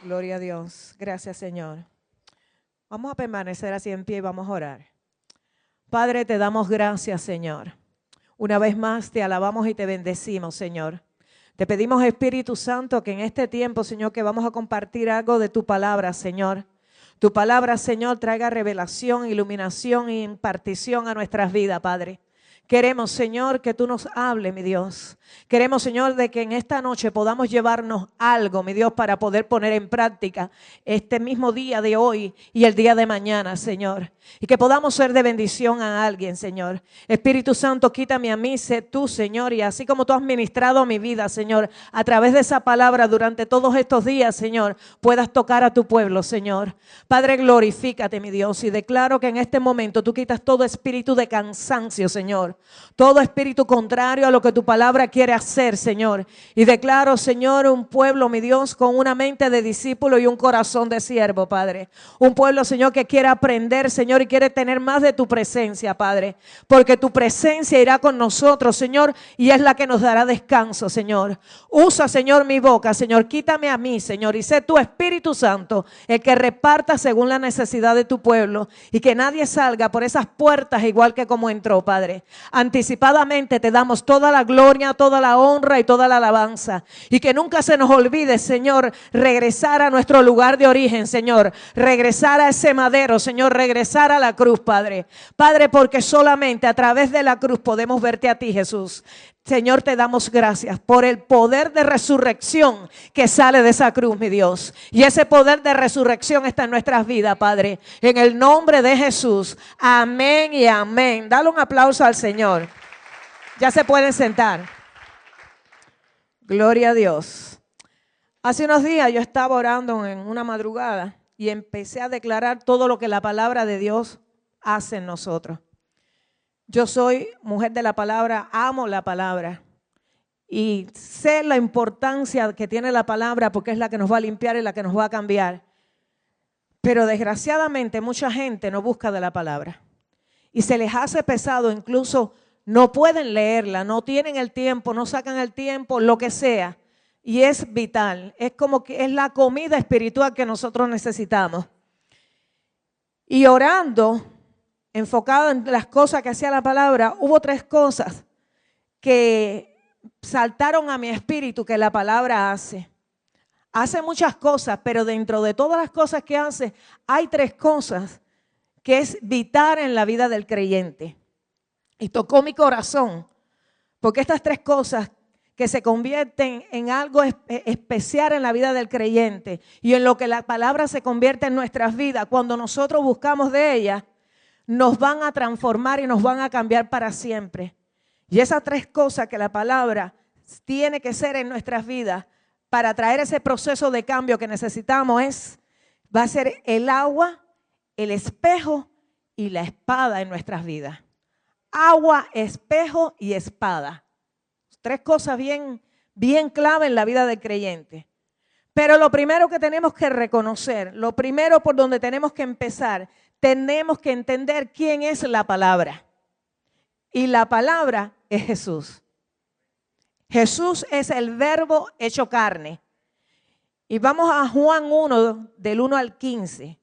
Gloria a Dios. Gracias, Señor. Vamos a permanecer así en pie y vamos a orar. Padre, te damos gracias, Señor. Una vez más te alabamos y te bendecimos, Señor. Te pedimos, Espíritu Santo, que en este tiempo, Señor, que vamos a compartir algo de tu palabra, Señor. Tu palabra, Señor, traiga revelación, iluminación e impartición a nuestras vidas, Padre. Queremos, Señor, que tú nos hables, mi Dios. Queremos, Señor, de que en esta noche podamos llevarnos algo, mi Dios, para poder poner en práctica este mismo día de hoy y el día de mañana, Señor. Y que podamos ser de bendición a alguien, Señor. Espíritu Santo, quítame a mí, sé tú, Señor. Y así como tú has ministrado a mi vida, Señor, a través de esa palabra durante todos estos días, Señor, puedas tocar a tu pueblo, Señor. Padre, glorifícate, mi Dios. Y declaro que en este momento tú quitas todo espíritu de cansancio, Señor. Todo espíritu contrario a lo que tu palabra quiere hacer, Señor. Y declaro, Señor, un pueblo, mi Dios, con una mente de discípulo y un corazón de siervo, Padre. Un pueblo, Señor, que quiere aprender, Señor, y quiere tener más de tu presencia, Padre. Porque tu presencia irá con nosotros, Señor, y es la que nos dará descanso, Señor. Usa, Señor, mi boca, Señor. Quítame a mí, Señor, y sé tu Espíritu Santo el que reparta según la necesidad de tu pueblo. Y que nadie salga por esas puertas igual que como entró, Padre. Anticipadamente te damos toda la gloria, toda la honra y toda la alabanza. Y que nunca se nos olvide, Señor, regresar a nuestro lugar de origen, Señor. Regresar a ese madero, Señor. Regresar a la cruz, Padre. Padre, porque solamente a través de la cruz podemos verte a ti, Jesús. Señor, te damos gracias por el poder de resurrección que sale de esa cruz, mi Dios. Y ese poder de resurrección está en nuestras vidas, Padre. En el nombre de Jesús. Amén y amén. Dale un aplauso al Señor. Ya se pueden sentar. Gloria a Dios. Hace unos días yo estaba orando en una madrugada y empecé a declarar todo lo que la palabra de Dios hace en nosotros. Yo soy mujer de la palabra, amo la palabra y sé la importancia que tiene la palabra porque es la que nos va a limpiar y la que nos va a cambiar. Pero desgraciadamente mucha gente no busca de la palabra y se les hace pesado, incluso no pueden leerla, no tienen el tiempo, no sacan el tiempo, lo que sea. Y es vital, es como que es la comida espiritual que nosotros necesitamos. Y orando, enfocado en las cosas que hacía la palabra, hubo 3 cosas que saltaron a mi espíritu que la palabra hace. Hace muchas cosas, pero dentro de todas las cosas que hace, hay 3 cosas que es vital en la vida del creyente. Y tocó mi corazón, porque estas 3 cosas que se convierten en algo especial en la vida del creyente y en lo que la palabra se convierte en nuestras vidas, cuando nosotros buscamos de ella, nos van a transformar y nos van a cambiar para siempre. Y esas 3 cosas que la palabra tiene que ser en nuestras vidas para traer ese proceso de cambio que necesitamos va a ser el agua, el espejo y la espada en nuestras vidas. Agua, espejo y espada. 3 cosas bien clave en la vida del creyente. Pero lo primero que tenemos que reconocer, lo primero por donde tenemos que empezar, tenemos que entender quién es la palabra. Y la palabra es Jesús. Jesús es el verbo hecho carne. Y vamos a Juan 1, del 1 al 15.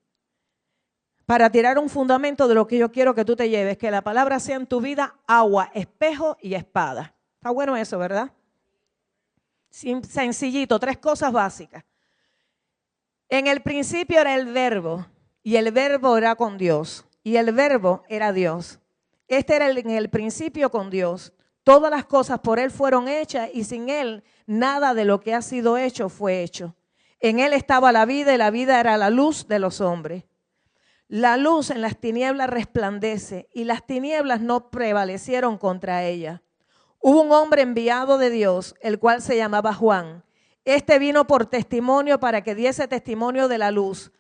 Para tirar un fundamento de lo que yo quiero que tú te lleves, que la palabra sea en tu vida agua, espejo y espada. Está bueno eso, ¿verdad? Sencillito, 3 cosas básicas. En el principio era el verbo, y el verbo era con Dios, y el verbo era Dios. Este era en el principio con Dios. Todas las cosas por Él fueron hechas, y sin Él nada de lo que ha sido hecho fue hecho. En Él estaba la vida, y la vida era la luz de los hombres. La luz en las tinieblas resplandece, y las tinieblas no prevalecieron contra ella. Hubo un hombre enviado de Dios, el cual se llamaba Juan. Este vino por testimonio para que diese testimonio de la luz,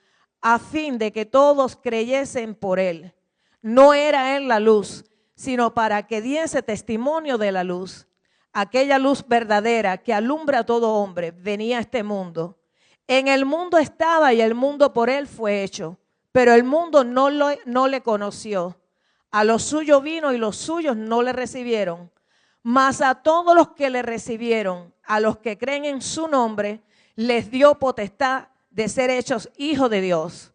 a fin de que todos creyesen por él. No era él la luz, sino para que diese testimonio de la luz. Aquella luz verdadera que alumbra a todo hombre venía a este mundo. En el mundo estaba y el mundo por él fue hecho, pero el mundo no le conoció. A los suyos vino y los suyos no le recibieron. Mas a todos los que le recibieron, a los que creen en su nombre, les dio potestad de ser hechos hijos de Dios,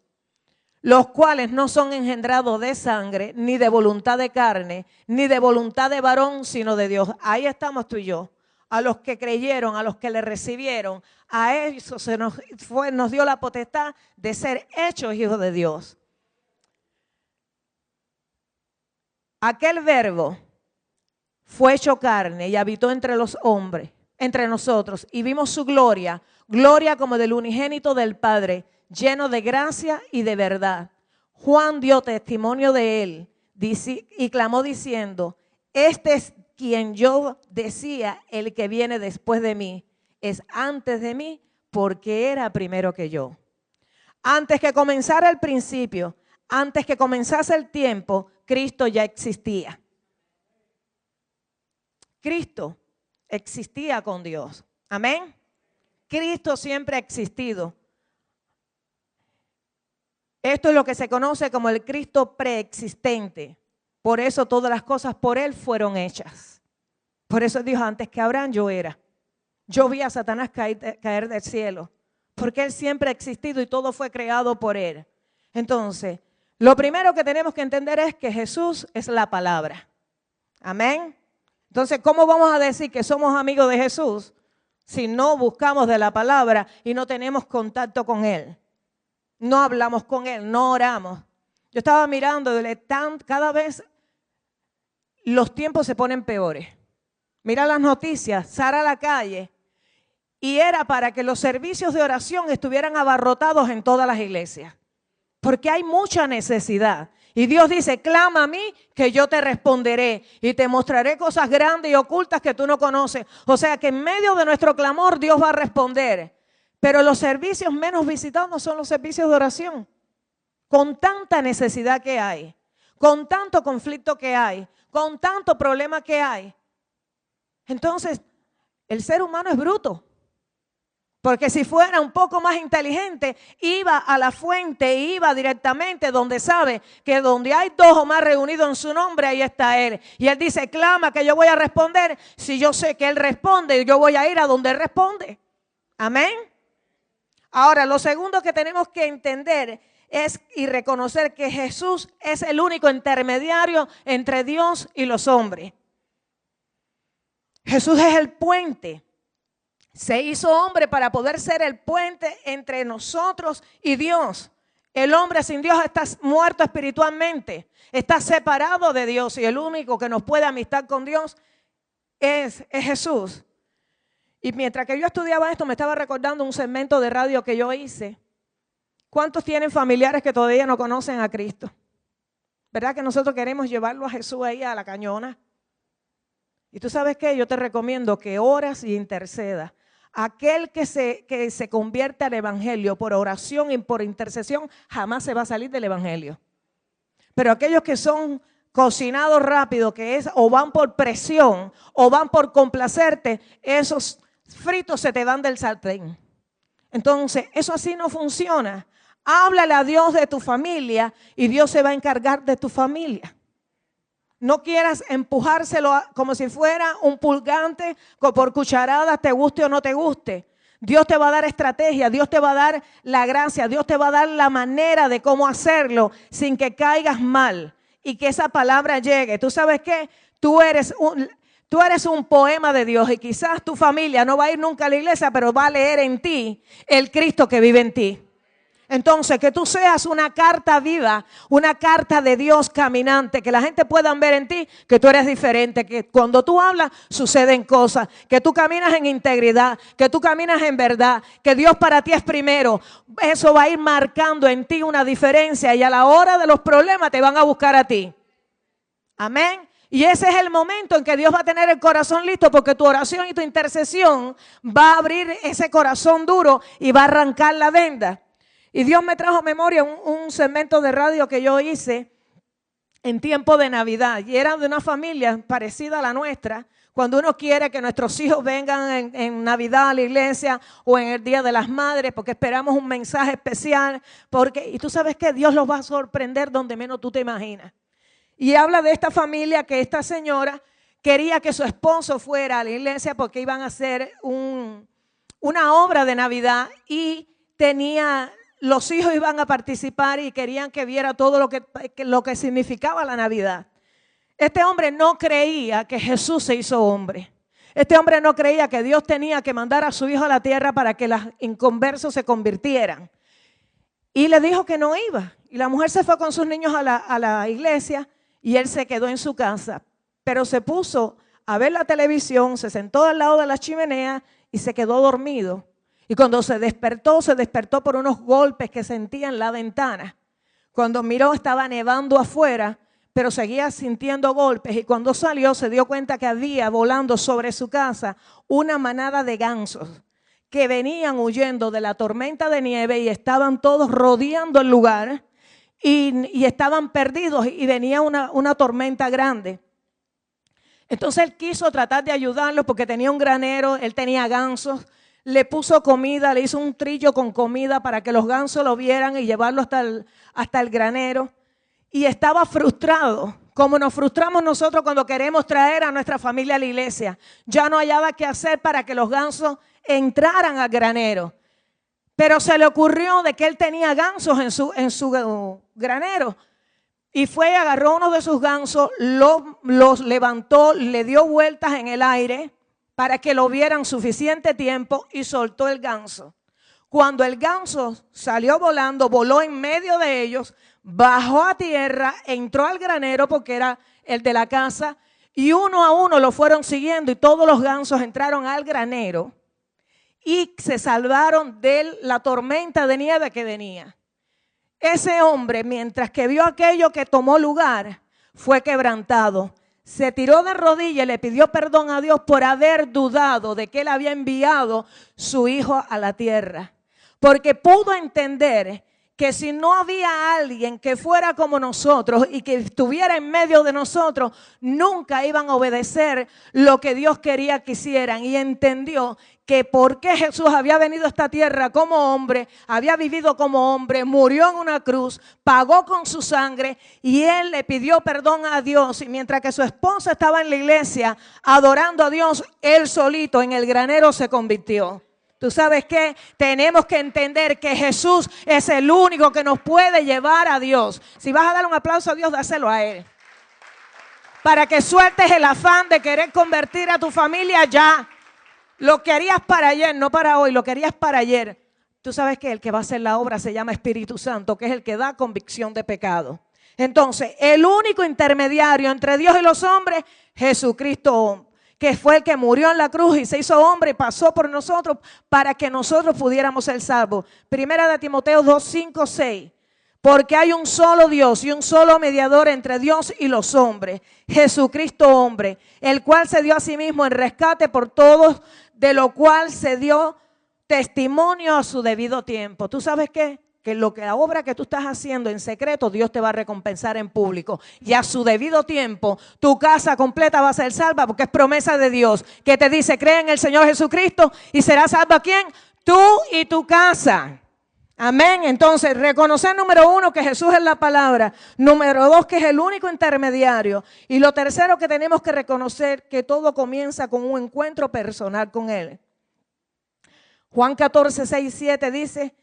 los cuales no son engendrados de sangre, ni de voluntad de carne, ni de voluntad de varón, sino de Dios. Ahí estamos tú y yo. A los que creyeron, a los que le recibieron, a eso nos dio la potestad de ser hechos hijos de Dios. Aquel verbo fue hecho carne y habitó entre los hombres, entre nosotros, y vimos su gloria, gloria como del unigénito del Padre, lleno de gracia y de verdad. Juan dio testimonio de él y clamó diciendo: este es quien yo decía, el que viene después de mí, es antes de mí, porque era primero que yo. Antes que comenzara el principio, antes que comenzase el tiempo, Cristo ya existía. Cristo existía con Dios. Amén. Cristo siempre ha existido. Esto es lo que se conoce como el Cristo preexistente. Por eso todas las cosas por Él fueron hechas. Por eso dijo: antes que Abraham yo era. Yo vi a Satanás caer del cielo. Porque Él siempre ha existido y todo fue creado por Él. Entonces, lo primero que tenemos que entender es que Jesús es la palabra. Amén. Entonces, ¿cómo vamos a decir que somos amigos de Jesús si no buscamos de la palabra y no tenemos contacto con Él? No hablamos con Él, no oramos. Yo estaba mirando, cada vez los tiempos se ponen peores. Mira las noticias, sal a la calle, y era para que los servicios de oración estuvieran abarrotados en todas las iglesias. Porque hay mucha necesidad. Y Dios dice: clama a mí que yo te responderé y te mostraré cosas grandes y ocultas que tú no conoces. O sea que en medio de nuestro clamor Dios va a responder. Pero los servicios menos visitados no son los servicios de oración. Con tanta necesidad que hay, con tanto conflicto que hay, con tanto problema que hay. Entonces, el ser humano es bruto. Porque si fuera un poco más inteligente, iba a la fuente, iba directamente donde sabe que donde hay dos o más reunidos en su nombre, ahí está Él. Y Él dice: clama que yo voy a responder. Si yo sé que Él responde, yo voy a ir a donde Él responde. Amén. Ahora, lo segundo que tenemos que entender es y reconocer que Jesús es el único intermediario entre Dios y los hombres. Jesús es el puente. Se hizo hombre para poder ser el puente entre nosotros y Dios. El hombre sin Dios está muerto espiritualmente, está separado de Dios, y el único que nos puede amistar con Dios es Jesús. Y mientras que yo estudiaba esto, me estaba recordando un segmento de radio que yo hice. ¿Cuántos tienen familiares que todavía no conocen a Cristo? ¿Verdad que nosotros queremos llevarlo a Jesús ahí a la cañona? Y tú sabes qué, yo te recomiendo que ores y intercedas. Aquel que se convierte al evangelio por oración y por intercesión jamás se va a salir del evangelio. Pero aquellos que son cocinados rápido, que es o van por presión o van por complacerte, esos fritos se te van del sartén. Entonces, eso así no funciona. Háblale a Dios de tu familia y Dios se va a encargar de tu familia. No quieras empujárselo como si fuera un purgante por cucharadas, te guste o no te guste. Dios te va a dar estrategia, Dios te va a dar la gracia, Dios te va a dar la manera de cómo hacerlo sin que caigas mal y que esa palabra llegue. ¿Tú sabes qué? Tú eres un poema de Dios, y quizás tu familia no va a ir nunca a la iglesia, pero va a leer en ti el Cristo que vive en ti. Entonces, que tú seas una carta viva, una carta de Dios caminante, que la gente pueda ver en ti que tú eres diferente, que cuando tú hablas suceden cosas, que tú caminas en integridad, que tú caminas en verdad, que Dios para ti es primero. Eso va a ir marcando en ti una diferencia, y a la hora de los problemas te van a buscar a ti. Amén. Y ese es el momento en que Dios va a tener el corazón listo, porque tu oración y tu intercesión va a abrir ese corazón duro y va a arrancar la venda. Y Dios me trajo a memoria un segmento de radio que yo hice en tiempo de Navidad. Y era de una familia parecida a la nuestra. Cuando uno quiere que nuestros hijos vengan en Navidad a la iglesia o en el Día de las Madres, porque esperamos un mensaje especial. Y tú sabes que Dios los va a sorprender donde menos tú te imaginas. Y habla de esta familia, que esta señora quería que su esposo fuera a la iglesia porque iban a hacer una obra de Navidad, y los hijos iban a participar y querían que viera todo lo que significaba la Navidad. Este hombre no creía que Jesús se hizo hombre. Este hombre no creía que Dios tenía que mandar a su hijo a la tierra para que los inconversos se convirtieran. Y le dijo que no iba. Y la mujer se fue con sus niños a la iglesia y él se quedó en su casa. Pero se puso a ver la televisión, se sentó al lado de la chimenea y se quedó dormido. Y cuando se despertó por unos golpes que sentía en la ventana. Cuando miró estaba nevando afuera, pero seguía sintiendo golpes. Y cuando salió se dio cuenta que había volando sobre su casa una manada de gansos que venían huyendo de la tormenta de nieve y estaban todos rodeando el lugar y estaban perdidos y venía una tormenta grande. Entonces él quiso tratar de ayudarlos porque tenía un granero, él tenía gansos, le puso comida, le hizo un trillo con comida para que los gansos lo vieran y llevarlo hasta el granero. Y estaba frustrado, como nos frustramos nosotros cuando queremos traer a nuestra familia a la iglesia. Ya no hallaba qué hacer para que los gansos entraran al granero. Pero se le ocurrió de que él tenía gansos en su granero. Y fue, agarró uno de sus gansos, los levantó, le dio vueltas en el aire para que lo vieran suficiente tiempo y soltó el ganso. Cuando el ganso salió volando, voló en medio de ellos, bajó a tierra, entró al granero porque era el de la casa y uno a uno lo fueron siguiendo y todos los gansos entraron al granero y se salvaron de la tormenta de nieve que venía. Ese hombre, mientras que vio aquello que tomó lugar, fue quebrantado. Se tiró de rodillas y le pidió perdón a Dios por haber dudado de que él había enviado su hijo a la tierra. Porque pudo entender que si no había alguien que fuera como nosotros y que estuviera en medio de nosotros, nunca iban a obedecer lo que Dios quería que hicieran. Y entendió que porque Jesús había venido a esta tierra como hombre, había vivido como hombre, murió en una cruz, pagó con su sangre y él le pidió perdón a Dios. Y mientras que su esposa estaba en la iglesia adorando a Dios, él solito en el granero se convirtió. ¿Tú sabes qué? Tenemos que entender que Jesús es el único que nos puede llevar a Dios. Si vas a dar un aplauso a Dios, dáselo a Él. Para que sueltes el afán de querer convertir a tu familia ya. Lo querías para ayer, no para hoy, lo querías para ayer. Tú sabes que el que va a hacer la obra se llama Espíritu Santo, que es el que da convicción de pecado. Entonces, el único intermediario entre Dios y los hombres, Jesucristo, que fue el que murió en la cruz y se hizo hombre y pasó por nosotros para que nosotros pudiéramos ser salvos. Primera de Timoteo 2, 5, 6. Porque hay un solo Dios y un solo mediador entre Dios y los hombres, Jesucristo hombre, el cual se dio a sí mismo en rescate por todos, de lo cual se dio testimonio a su debido tiempo. ¿Tú sabes qué? Que la obra que tú estás haciendo en secreto, Dios te va a recompensar en público. Y a su debido tiempo, tu casa completa va a ser salva porque es promesa de Dios que te dice, cree en el Señor Jesucristo y será salva ¿quién? Tú y tu casa. Amén. Entonces, reconocer número 1 que Jesús es la palabra. Número 2 que es el único intermediario. Y lo tercero que tenemos que reconocer que todo comienza con un encuentro personal con Él. Juan 14, 6, 7 dice,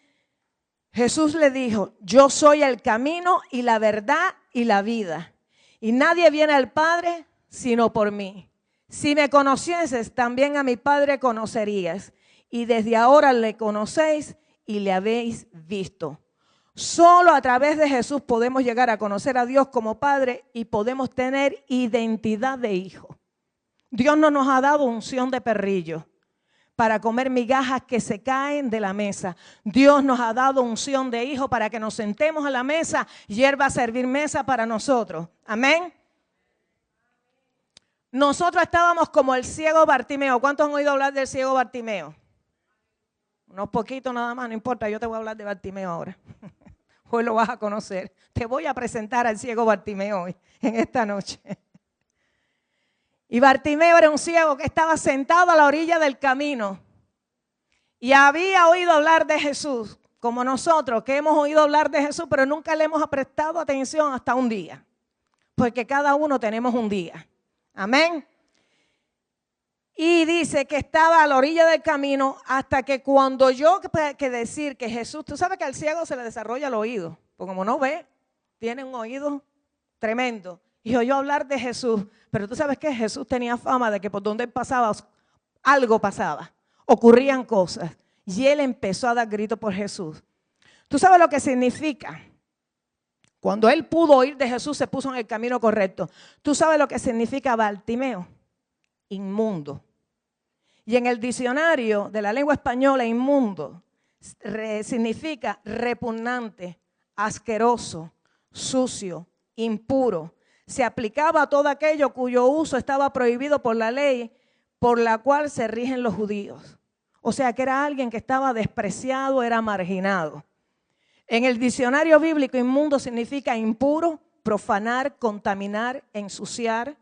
Jesús le dijo, yo soy el camino y la verdad y la vida. Y nadie viene al Padre sino por mí. Si me conocieses, también a mi Padre conocerías. Y desde ahora le conocéis y le habéis visto. Solo a través de Jesús podemos llegar a conocer a Dios como Padre y podemos tener identidad de hijo. Dios no nos ha dado unción de perrillo para comer migajas que se caen de la mesa. Dios nos ha dado unción de hijo para que nos sentemos a la mesa y Él va a servir mesa para nosotros. Amén. Nosotros estábamos como el ciego Bartimeo. ¿Cuántos han oído hablar del ciego Bartimeo? Unos poquitos nada más, no importa, yo te voy a hablar de Bartimeo ahora. Hoy lo vas a conocer. Te voy a presentar al ciego Bartimeo hoy, en esta noche. Y Bartimeo era un ciego que estaba sentado a la orilla del camino y había oído hablar de Jesús, como nosotros que hemos oído hablar de Jesús, pero nunca le hemos prestado atención hasta un día, porque cada uno tenemos un día. Amén. Y dice que estaba a la orilla del camino hasta que cuando yo que decir que Jesús, tú sabes que al ciego se le desarrolla el oído, porque como no ve, tiene un oído tremendo. Y oyó hablar de Jesús, pero tú sabes que Jesús tenía fama de que por donde él pasaba, algo pasaba, ocurrían cosas. Y él empezó a dar gritos por Jesús. ¿Tú sabes lo que significa? Cuando él pudo oír de Jesús, se puso en el camino correcto. ¿Tú sabes lo que significa Bartimeo? Inmundo. Y en el diccionario de la lengua española, inmundo significa repugnante, asqueroso, sucio, impuro. Se aplicaba a todo aquello cuyo uso estaba prohibido por la ley por la cual se rigen los judíos. O sea que era alguien que estaba despreciado, era marginado. En el diccionario bíblico, inmundo significa impuro, profanar, contaminar, ensuciar.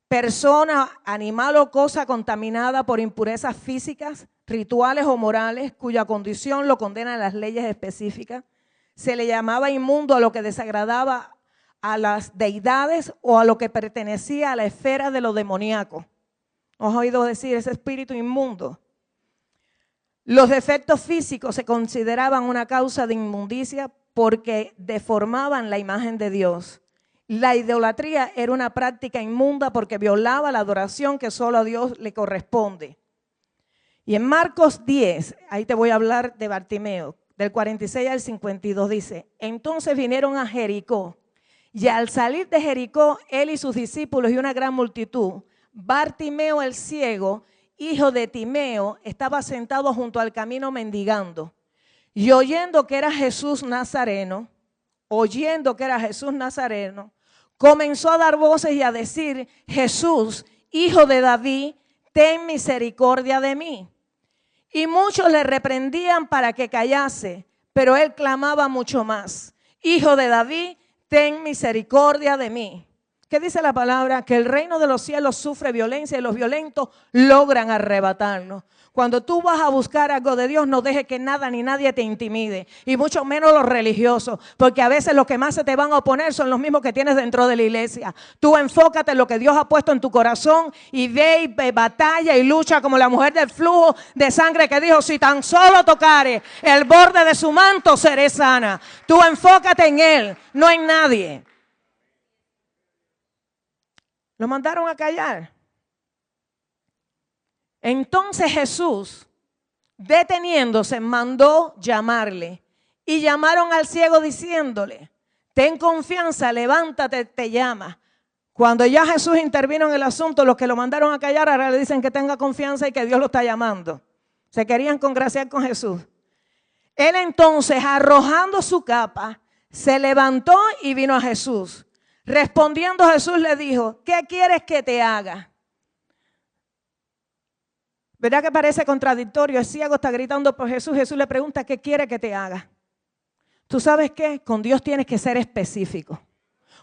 Persona, animal o cosa contaminada por impurezas físicas, rituales o morales, cuya condición lo condenan las leyes específicas. Se le llamaba inmundo a lo que desagradaba a las deidades o a lo que pertenecía a la esfera de lo demoníaco. ¿Os oído decir ese espíritu inmundo? Los defectos físicos se consideraban una causa de inmundicia porque deformaban la imagen de Dios. La idolatría era una práctica inmunda porque violaba la adoración que solo a Dios le corresponde. Y en Marcos 10, ahí te voy a hablar de Bartimeo, del 46 al 52, dice: entonces vinieron a Jericó, y al salir de Jericó, él y sus discípulos y una gran multitud, Bartimeo el ciego, hijo de Timeo, estaba sentado junto al camino mendigando. Y oyendo que era Jesús Nazareno, comenzó a dar voces y a decir: Jesús, hijo de David, ten misericordia de mí. Y muchos le reprendían para que callase, pero él clamaba mucho más: Hijo de David, ten misericordia de mí. ¿Qué dice la palabra? Que el reino de los cielos sufre violencia y los violentos logran arrebatarlo. Cuando tú vas a buscar algo de Dios, no dejes que nada ni nadie te intimide, y mucho menos los religiosos, porque a veces los que más se te van a oponer son los mismos que tienes dentro de la iglesia. Tú enfócate en lo que Dios ha puesto en tu corazón y ve y batalla y lucha como la mujer del flujo de sangre que dijo: si tan solo tocare el borde de su manto, seré sana. Tú enfócate en Él, no en nadie. Lo mandaron a callar. Entonces Jesús, deteniéndose, mandó llamarle. Y llamaron al ciego diciéndole: ten confianza, levántate, te llama. Cuando ya Jesús intervino en el asunto, los que lo mandaron a callar ahora le dicen que tenga confianza y que Dios lo está llamando. Se querían congraciar con Jesús. Él entonces, arrojando su capa, se levantó y vino a Jesús. Respondiendo Jesús le dijo: ¿qué quieres que te haga? ¿Verdad que parece contradictorio? El ciego está gritando por Jesús. Jesús le pregunta: ¿qué quiere que te haga? ¿Tú sabes qué? Con Dios tienes que ser específico.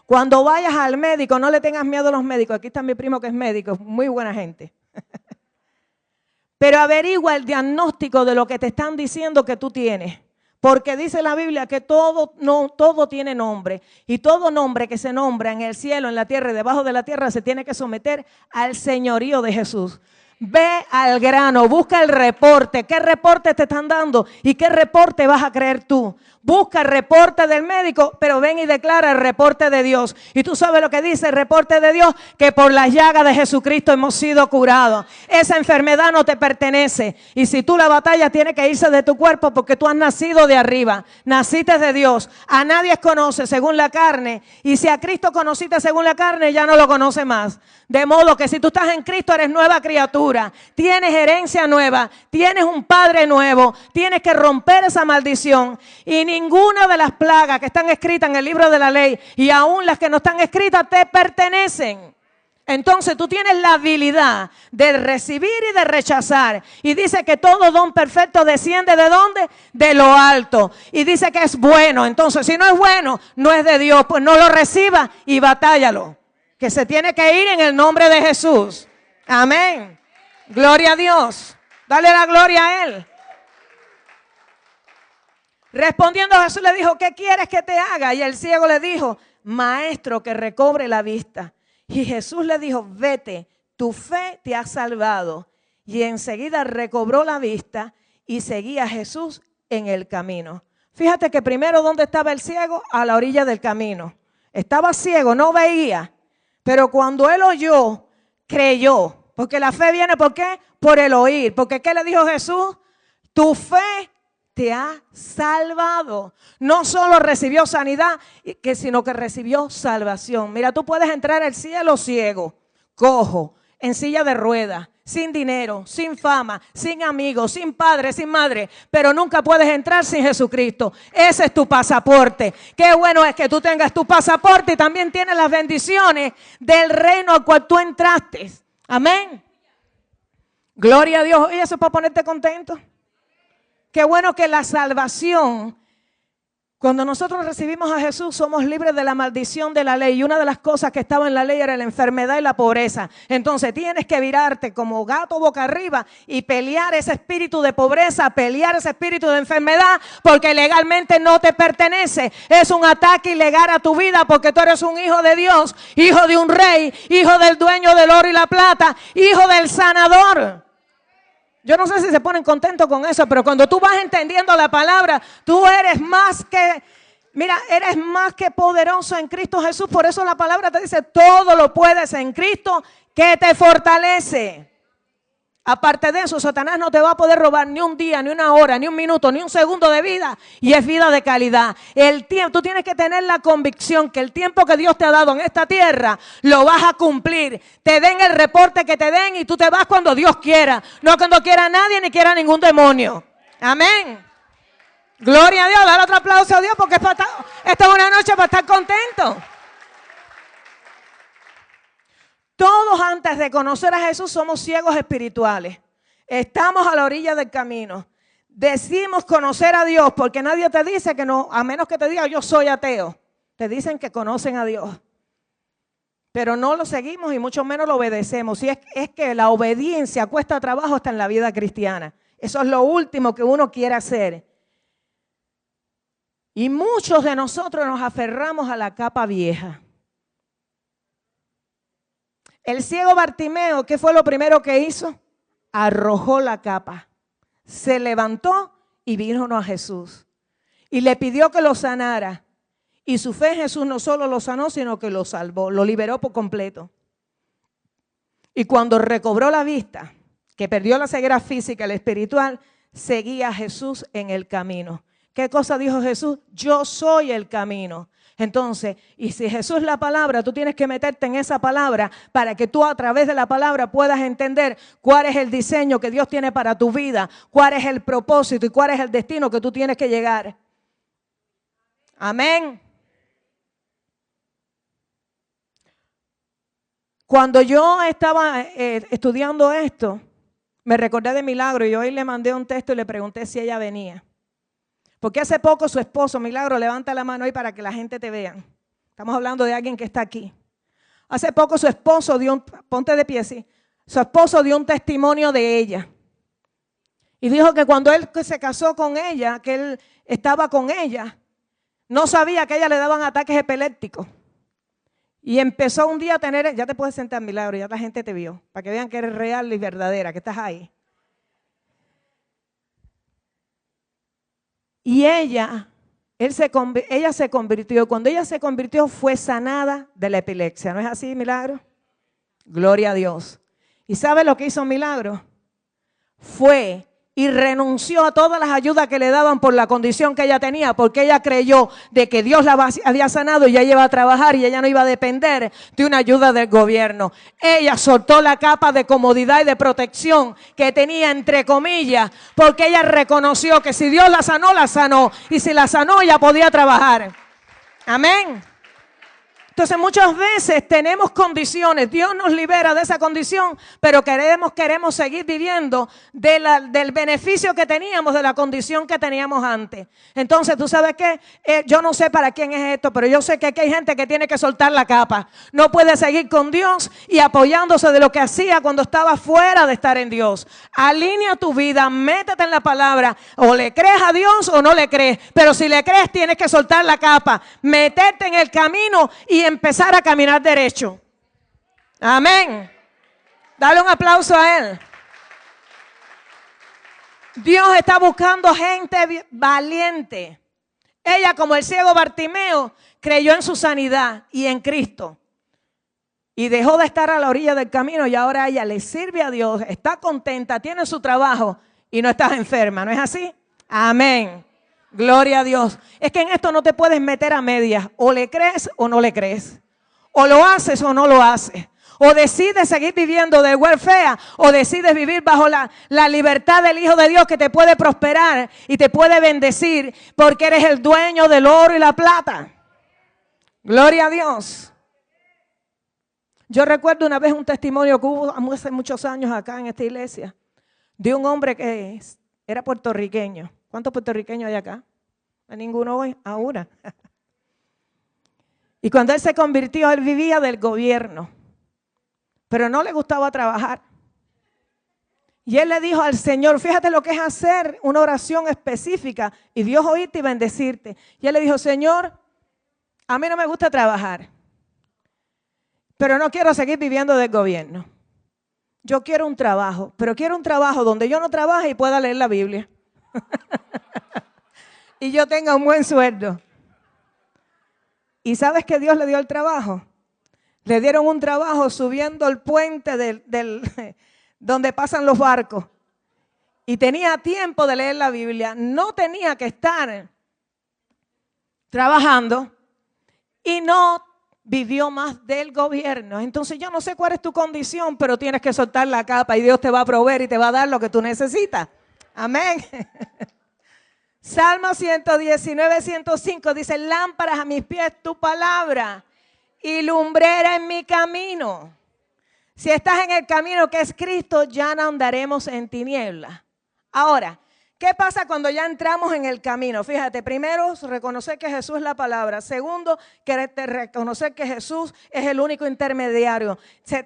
Cuando vayas al médico, no le tengas miedo a los médicos. Aquí está mi primo que es médico, muy buena gente. Pero averigua el diagnóstico de lo que te están diciendo que tú tienes. Porque dice la Biblia que todo tiene nombre. Y todo nombre que se nombra en el cielo, en la tierra y debajo de la tierra se tiene que someter al señorío de Jesús. Ve al grano, busca el reporte. ¿Qué reporte te están dando? ¿Y qué reporte vas a creer tú? Busca el reporte del médico, pero ven y declara el reporte de Dios. Y tú sabes lo que dice el reporte de Dios: que por las llagas de Jesucristo hemos sido curados. Esa enfermedad no te pertenece. Y si tú la batallas, tiene que irse de tu cuerpo, porque tú has nacido de arriba. Naciste de Dios. A nadie conoce según la carne. Y si a Cristo conociste según la carne, ya no lo conoce más. De modo que si tú estás en Cristo, eres nueva criatura. Tienes herencia nueva. Tienes un padre nuevo. Tienes que romper esa maldición. Y ninguna de las plagas que están escritas en el libro de la ley, y aún las que no están escritas, te pertenecen. Entonces tú tienes la habilidad de recibir y de rechazar. Y dice que todo don perfecto desciende ¿de dónde? De lo alto. Y dice que es bueno. Entonces si no es bueno, no es de Dios. Pues no lo recibas y batállalo. Que se tiene que ir en el nombre de Jesús. Amén. Gloria a Dios. Dale la gloria a Él. Respondiendo Jesús le dijo: ¿qué quieres que te haga? Y el ciego le dijo: maestro, que recobre la vista. Y Jesús le dijo: vete, tu fe te ha salvado. Y enseguida recobró la vista y seguía a Jesús en el camino. Fíjate que primero, ¿dónde estaba el ciego? A la orilla del camino. Estaba ciego, no veía. Pero cuando él oyó, creyó. Porque la fe viene, ¿por qué? Por el oír. Porque ¿qué le dijo Jesús? Tu fe te ha salvado. No solo recibió sanidad, sino que recibió salvación. Mira, tú puedes entrar al cielo ciego, cojo, en silla de ruedas, sin dinero, sin fama, sin amigos, sin padre, sin madre, pero nunca puedes entrar sin Jesucristo. Ese es tu pasaporte. Qué bueno es que tú tengas tu pasaporte y también tienes las bendiciones del reino al cual tú entraste. Amén. Gloria a Dios. ¿Y eso es para ponerte contento? Qué bueno que la salvación, cuando nosotros recibimos a Jesús, somos libres de la maldición de la ley. Y una de las cosas que estaba en la ley era la enfermedad y la pobreza. Entonces tienes que virarte como gato boca arriba y pelear ese espíritu de pobreza, pelear ese espíritu de enfermedad, porque legalmente no te pertenece. Es un ataque ilegal a tu vida, porque tú eres un hijo de Dios, hijo de un rey, hijo del dueño del oro y la plata, hijo del sanador. Yo no sé si se ponen contentos con eso, pero cuando tú vas entendiendo la palabra, tú eres más que, mira, eres más que poderoso en Cristo Jesús. Por eso la palabra te dice, todo lo puedes en Cristo que te fortalece. Aparte de eso, Satanás no te va a poder robar ni un día, ni una hora, ni un minuto, ni un segundo de vida. Y es vida de calidad. El tiempo, tú tienes que tener la convicción que el tiempo que Dios te ha dado en esta tierra, lo vas a cumplir. Te den el reporte que te den y tú te vas cuando Dios quiera. No cuando quiera nadie, ni quiera ningún demonio. Amén. Gloria a Dios. Dale otro aplauso a Dios, porque esta es una noche para estar contento. Todos antes de conocer a Jesús somos ciegos espirituales. Estamos a la orilla del camino. Decimos conocer a Dios porque nadie te dice que no, a menos que te diga yo soy ateo. Te dicen que conocen a Dios. Pero no lo seguimos y mucho menos lo obedecemos. Y es que la obediencia cuesta trabajo hasta en la vida cristiana. Eso es lo último que uno quiere hacer. Y muchos de nosotros nos aferramos a la capa vieja. El ciego Bartimeo, ¿qué fue lo primero que hizo? Arrojó la capa, se levantó y vino a Jesús. Y le pidió que lo sanara. Y su fe en Jesús no solo lo sanó, sino que lo salvó, lo liberó por completo. Y cuando recobró la vista, que perdió la ceguera física y la espiritual, seguía a Jesús en el camino. ¿Qué cosa dijo Jesús? Yo soy el camino. Entonces, y si Jesús es la palabra, tú tienes que meterte en esa palabra para que tú a través de la palabra puedas entender cuál es el diseño que Dios tiene para tu vida, cuál es el propósito y cuál es el destino que tú tienes que llegar. Amén. Cuando yo estaba estudiando esto, me recordé de Milagro y hoy le mandé un texto y le pregunté si ella venía. Porque hace poco su esposo, Milagro, levanta la mano ahí para que la gente te vea. Estamos hablando de alguien que está aquí. Hace poco su esposo ponte de pie, sí. Su esposo dio un testimonio de ella. Y dijo que cuando él se casó con ella, que él estaba con ella, no sabía que a ella le daban ataques epilépticos. Y empezó un día a tener, ya te puedes sentar, Milagro, ya la gente te vio, para que vean que eres real y verdadera, que estás ahí. Y ella se convirtió. Cuando ella se convirtió fue sanada de la epilepsia. ¿No es así, Milagro? Gloria a Dios. ¿Y sabe lo que hizo Milagro? Fue y renunció a todas las ayudas que le daban por la condición que ella tenía, porque ella creyó de que Dios la había sanado y ella iba a trabajar y ella no iba a depender de una ayuda del gobierno. Ella soltó la capa de comodidad y de protección que tenía, entre comillas, porque ella reconoció que si Dios la sanó, y si la sanó, ella podía trabajar. Amén. Entonces muchas veces tenemos condiciones, Dios nos libera de esa condición, pero queremos seguir viviendo del beneficio que teníamos, de la condición que teníamos antes. Entonces, ¿tú sabes qué? Yo no sé para quién es esto, pero yo sé que aquí hay gente que tiene que soltar la capa. No puede seguir con Dios y apoyándose de lo que hacía cuando estaba fuera de estar en Dios. Alinea tu vida, métete en la palabra, o le crees a Dios o no le crees, pero si le crees tienes que soltar la capa, meterte en el camino y empezar a caminar derecho. Amén. Dale un aplauso a Él. Dios está buscando gente valiente. Ella, como el ciego Bartimeo, creyó en su sanidad y en Cristo. Y dejó de estar a la orilla del camino y ahora ella le sirve a Dios, está contenta, tiene su trabajo y no está enferma. ¿No es así? Amén. Gloria a Dios. Es que en esto no te puedes meter a medias. O le crees o no le crees. O lo haces o no lo haces. O decides seguir viviendo de welfare o decides vivir bajo la libertad del Hijo de Dios que te puede prosperar y te puede bendecir porque eres el dueño del oro y la plata. Gloria a Dios. Yo recuerdo una vez un testimonio que hubo hace muchos años acá en esta iglesia de un hombre que era puertorriqueño. ¿Cuántos puertorriqueños hay acá? ¿A ninguno hoy? A una. Y cuando él se convirtió, él vivía del gobierno, pero no le gustaba trabajar. Y él le dijo al Señor, fíjate lo que es hacer una oración específica y Dios oírte y bendecirte. Y él le dijo, Señor, a mí no me gusta trabajar, pero no quiero seguir viviendo del gobierno. Yo quiero un trabajo, pero quiero un trabajo donde yo no trabaje y pueda leer la Biblia. Y yo tenga un buen sueldo. ¿Y sabes que Dios le dio el trabajo? Le dieron un trabajo subiendo el puente donde pasan los barcos. Y tenía tiempo de leer la Biblia. No tenía que estar trabajando. Y no vivió más del gobierno. Entonces yo no sé cuál es tu condición, pero tienes que soltar la capa y Dios te va a proveer y te va a dar lo que tú necesitas. Amén. Salmo 119, 105 dice, lámparas a mis pies tu palabra y lumbrera en mi camino. Si estás en el camino que es Cristo, ya no andaremos en tinieblas. Ahora, ¿qué pasa cuando ya entramos en el camino? Fíjate, primero, reconocer que Jesús es la palabra. Segundo, reconocer que Jesús es el único intermediario.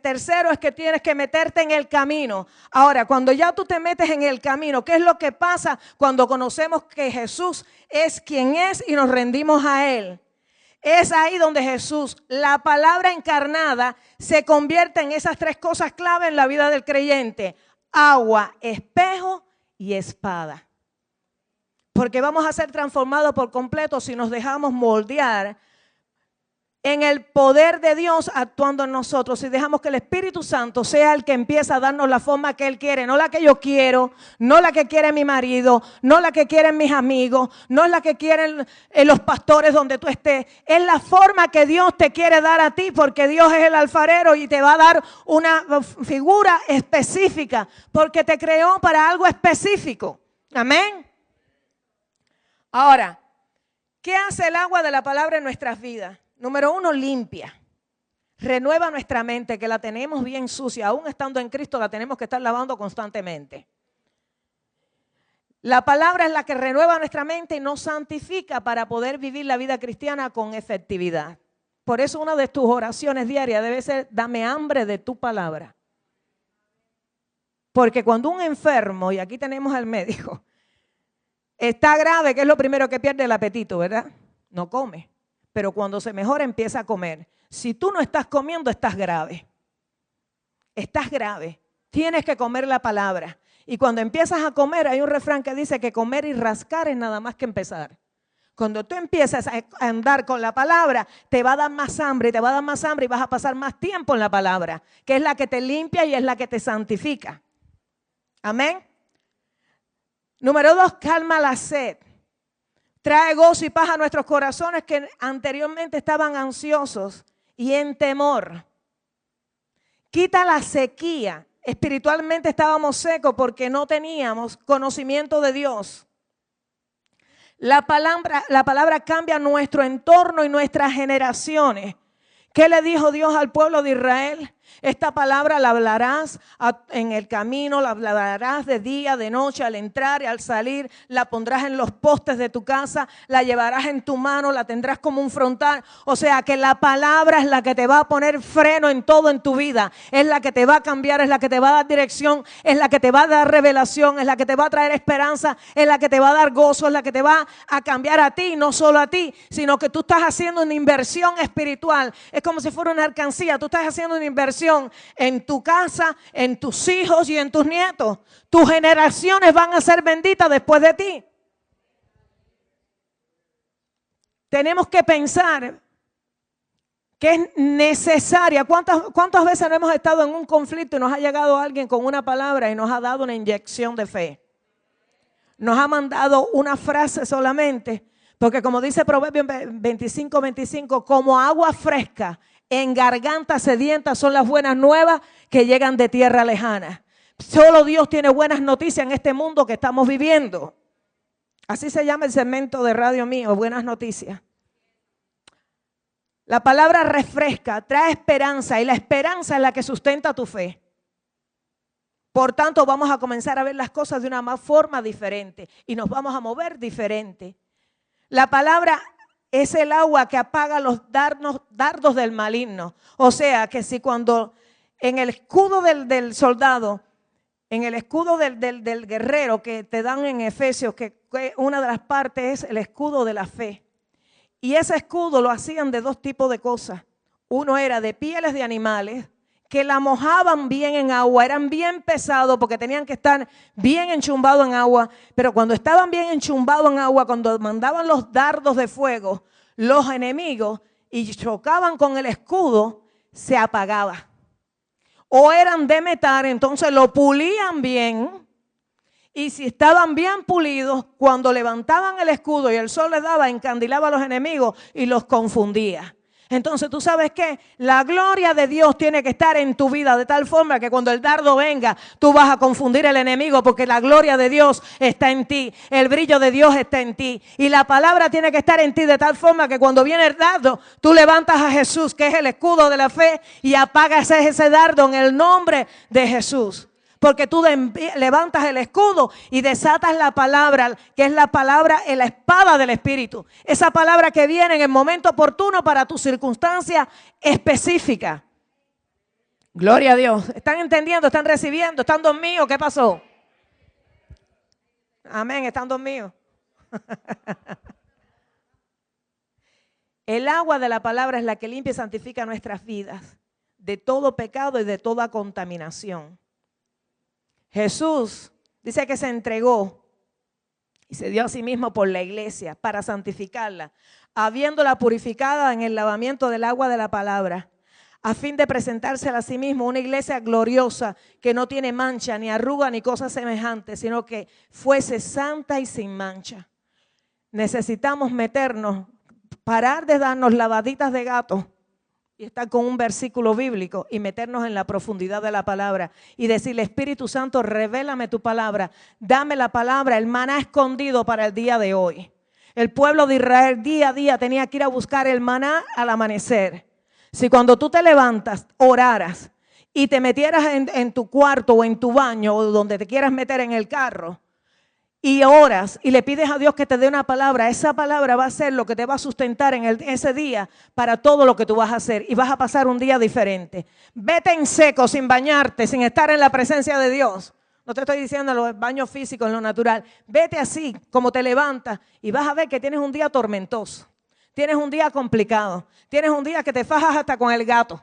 Tercero, es que tienes que meterte en el camino. Ahora, cuando ya tú te metes en el camino, ¿qué es lo que pasa cuando conocemos que Jesús es quien es y nos rendimos a Él? Es ahí donde Jesús, la palabra encarnada, se convierte en esas tres cosas clave en la vida del creyente. Agua, espejo y espada. Porque vamos a ser transformados por completo si nos dejamos moldear en el poder de Dios actuando en nosotros. Si dejamos que el Espíritu Santo sea el que empieza a darnos la forma que Él quiere, no la que yo quiero, no la que quiere mi marido, no la que quieren mis amigos, no la que quieren los pastores donde tú estés. Es la forma que Dios te quiere dar a ti, porque Dios es el alfarero y te va a dar una figura específica, porque te creó para algo específico. Amén. Ahora, ¿qué hace el agua de la palabra en nuestras vidas? Número uno, limpia. Renueva nuestra mente, que la tenemos bien sucia. Aún estando en Cristo la tenemos que estar lavando constantemente. La palabra es la que renueva nuestra mente y nos santifica para poder vivir la vida cristiana con efectividad. Por eso una de tus oraciones diarias debe ser, dame hambre de tu palabra. Porque cuando un enfermo, y aquí tenemos al médico, está grave, ¿qué es lo primero que pierde? El apetito, ¿verdad? No come. Pero cuando se mejora empieza a comer. Si tú no estás comiendo, estás grave. Estás grave. Tienes que comer la palabra. Y cuando empiezas a comer, hay un refrán que dice que comer y rascar es nada más que empezar. Cuando tú empiezas a andar con la palabra, te va a dar más hambre, te va a dar más hambre y vas a pasar más tiempo en la palabra, que es la que te limpia y es la que te santifica. Amén. Número 2, calma la sed. Trae gozo y paz a nuestros corazones que anteriormente estaban ansiosos y en temor. Quita la sequía. Espiritualmente estábamos secos porque no teníamos conocimiento de Dios. La palabra cambia nuestro entorno y nuestras generaciones. ¿Qué le dijo Dios al pueblo de Israel? Esta palabra la hablarás en el camino, la hablarás de día, de noche, al entrar y al salir, la pondrás en los postes de tu casa, la llevarás en tu mano, la tendrás como un frontal. O sea que la palabra es la que te va a poner freno en todo en tu vida, es la que te va a cambiar, es la que te va a dar dirección, es la que te va a dar revelación, es la que te va a traer esperanza, es la que te va a dar gozo, es la que te va a cambiar a ti, no solo a ti, sino que tú estás haciendo una inversión espiritual. Es como si fuera una alcancía, tú estás haciendo una inversión expresión en tu casa, en tus hijos y en tus nietos. Tus generaciones van a ser benditas después de ti. Tenemos que pensar que es necesaria. ¿Cuántas veces no hemos estado en un conflicto y nos ha llegado alguien con una palabra y nos ha dado una inyección de fe? Nos ha mandado una frase solamente, porque como dice Proverbios 25:25, como agua fresca en garganta sedienta son las buenas nuevas que llegan de tierra lejana. Solo Dios tiene buenas noticias en este mundo que estamos viviendo. Así se llama el segmento de radio mío, Buenas Noticias. La palabra refresca, trae esperanza y la esperanza es la que sustenta tu fe. Por tanto, vamos a comenzar a ver las cosas de una forma diferente y nos vamos a mover diferente. La palabra es el agua que apaga los dardos del maligno. O sea, que si cuando en el escudo del soldado, en el escudo del guerrero que te dan en Efesios, que una de las partes es el escudo de la fe. Y ese escudo lo hacían de dos tipos de cosas. Uno era de pieles de animales que la mojaban bien en agua, eran bien pesados porque tenían que estar bien enchumbados en agua. Pero cuando estaban bien enchumbados en agua, cuando mandaban los dardos de fuego, los enemigos y chocaban con el escudo, se apagaba. O eran de metal, entonces lo pulían bien. Y si estaban bien pulidos, cuando levantaban el escudo y el sol les daba, encandilaba a los enemigos y los confundía. Entonces, ¿tú sabes qué? La gloria de Dios tiene que estar en tu vida de tal forma que cuando el dardo venga, tú vas a confundir al enemigo porque la gloria de Dios está en ti. El brillo de Dios está en ti. Y la palabra tiene que estar en ti de tal forma que cuando viene el dardo, tú levantas a Jesús, que es el escudo de la fe, y apagas ese dardo en el nombre de Jesús. Porque tú levantas el escudo y desatas la palabra, que es la palabra, la espada del Espíritu. Esa palabra que viene en el momento oportuno para tu circunstancia específica. Gloria a Dios. ¿Están entendiendo? ¿Están recibiendo? ¿Están dormidos? ¿Qué pasó? Amén, están dormidos. El agua de la palabra es la que limpia y santifica nuestras vidas de todo pecado y de toda contaminación. Jesús dice que se entregó y se dio a sí mismo por la iglesia para santificarla, habiéndola purificada en el lavamiento del agua de la palabra, a fin de presentársela a sí mismo una iglesia gloriosa que no tiene mancha, ni arruga, ni cosa semejante, sino que fuese santa y sin mancha. Necesitamos meternos, parar de darnos lavaditas de gato y estar con un versículo bíblico y meternos en la profundidad de la palabra y decirle: Espíritu Santo, revélame tu palabra, dame la palabra, el maná escondido para el día de hoy. El pueblo de Israel día a día tenía que ir a buscar el maná al amanecer. Si cuando tú te levantas, oraras y te metieras en tu cuarto o en tu baño o donde te quieras meter en el carro, y oras y le pides a Dios que te dé una palabra, esa palabra va a ser lo que te va a sustentar en ese día para todo lo que tú vas a hacer y vas a pasar un día diferente. Vete en seco, sin bañarte, sin estar en la presencia de Dios. No te estoy diciendo los baños físicos, en lo natural. Vete así, como te levantas y vas a ver que tienes un día tormentoso. Tienes un día complicado. Tienes un día que te fajas hasta con el gato.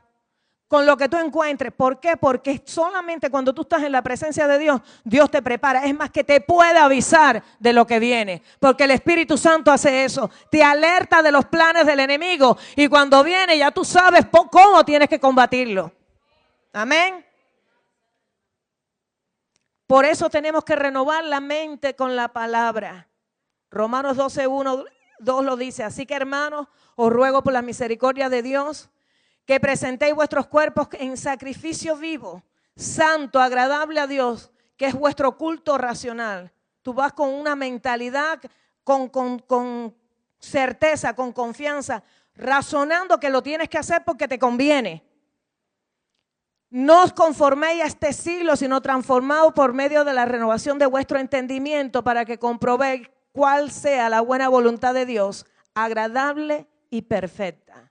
Con lo que tú encuentres. ¿Por qué? Porque solamente cuando tú estás en la presencia de Dios, Dios te prepara. Es más, que te puede avisar de lo que viene. Porque el Espíritu Santo hace eso. Te alerta de los planes del enemigo. Y cuando viene ya tú sabes cómo tienes que combatirlo. Amén. Por eso tenemos que renovar la mente con la palabra. Romanos 12:1, 2 lo dice. Así que, hermanos, os ruego por la misericordia de Dios que presentéis vuestros cuerpos en sacrificio vivo, santo, agradable a Dios, que es vuestro culto racional. Tú vas con una mentalidad, con certeza, con confianza, razonando que lo tienes que hacer porque te conviene. No os conforméis a este siglo, sino transformaos por medio de la renovación de vuestro entendimiento para que comprobéis cuál sea la buena voluntad de Dios, agradable y perfecta.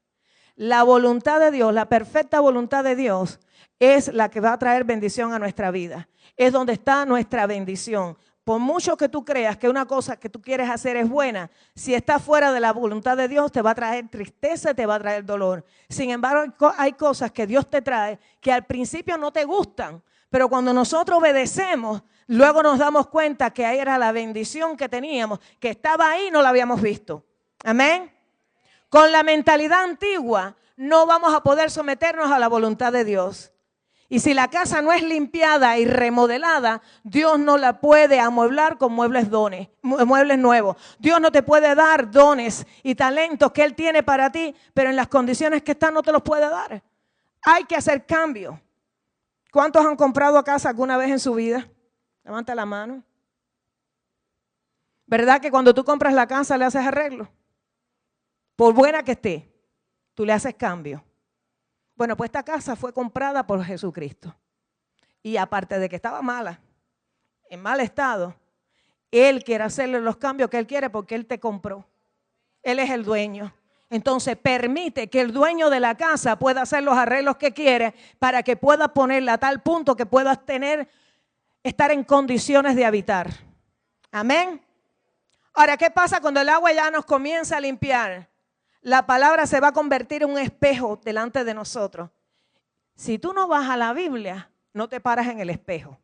La voluntad de Dios, la perfecta voluntad de Dios es la que va a traer bendición a nuestra vida. Es donde está nuestra bendición. por mucho que tú creas que una cosa que tú quieres hacer es buena, si está fuera de la voluntad de Dios, te va a traer tristeza, te va a traer dolor. Sin embargo, hay cosas que Dios te trae que al principio no te gustan, pero cuando nosotros obedecemos, luego nos damos cuenta que ahí era la bendición que teníamos, que estaba ahí y no la habíamos visto. Amén. Con la mentalidad antigua no vamos a poder someternos a la voluntad de Dios. Y si la casa no es limpiada y remodelada, Dios no la puede amueblar con muebles nuevos. Dios no te puede dar dones y talentos que Él tiene para ti, pero en las condiciones que están no te los puede dar. Hay que hacer cambio. ¿Cuántos han comprado casa alguna vez en su vida? Levanta la mano. ¿Verdad que cuando tú compras la casa le haces arreglo? Por buena que esté, tú le haces cambio. Bueno, pues esta casa fue comprada por Jesucristo. Y aparte de que estaba mala, en mal estado, Él quiere hacerle los cambios que Él quiere porque Él te compró. Él es el dueño. Entonces permite que el dueño de la casa pueda hacer los arreglos que quiere para que pueda ponerla a tal punto que puedas estar en condiciones de habitar. Amén. Ahora, ¿qué pasa cuando el agua ya nos comienza a limpiar? La palabra se va a convertir en un espejo delante de nosotros. Si tú no vas a la Biblia, no te paras en el espejo.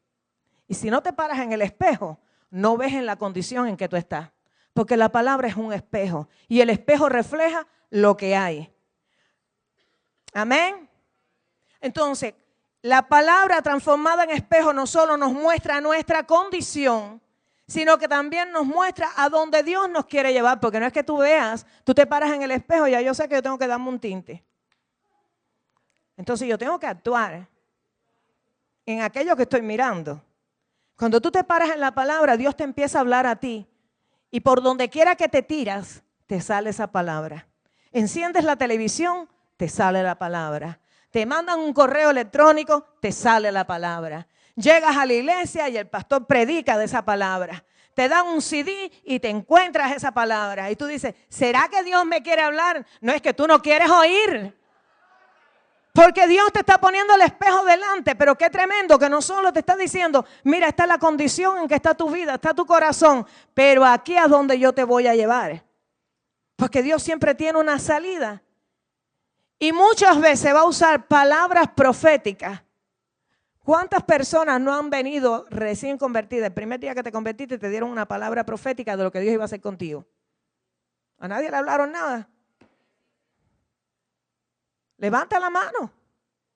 Y si no te paras en el espejo, no ves en la condición en que tú estás. Porque la palabra es un espejo. Y el espejo refleja lo que hay. Amén. Entonces, la palabra transformada en espejo no solo nos muestra nuestra condición, sino que también nos muestra a dónde Dios nos quiere llevar, porque no es que tú veas, tú te paras en el espejo y ya yo sé que yo tengo que darme un tinte. Entonces yo tengo que actuar en aquello que estoy mirando. Cuando tú te paras en la palabra, Dios te empieza a hablar a ti y por donde quiera que te tiras, te sale esa palabra. Enciendes la televisión, te sale la palabra. Te mandan un correo electrónico, te sale la palabra. Llegas a la iglesia y el pastor predica de esa palabra. Te dan un CD y te encuentras esa palabra. Y tú dices, ¿será que Dios me quiere hablar? No, es que tú no quieres oír. Porque Dios te está poniendo el espejo delante. Pero qué tremendo que no solo te está diciendo, mira, esta es la condición en que está tu vida, está tu corazón. Pero aquí es donde yo te voy a llevar. Porque Dios siempre tiene una salida. Y muchas veces va a usar palabras proféticas. ¿Cuántas personas no han venido recién convertidas? El primer día que te convertiste te dieron una palabra profética de lo que Dios iba a hacer contigo. A nadie le hablaron nada. Levanta la mano.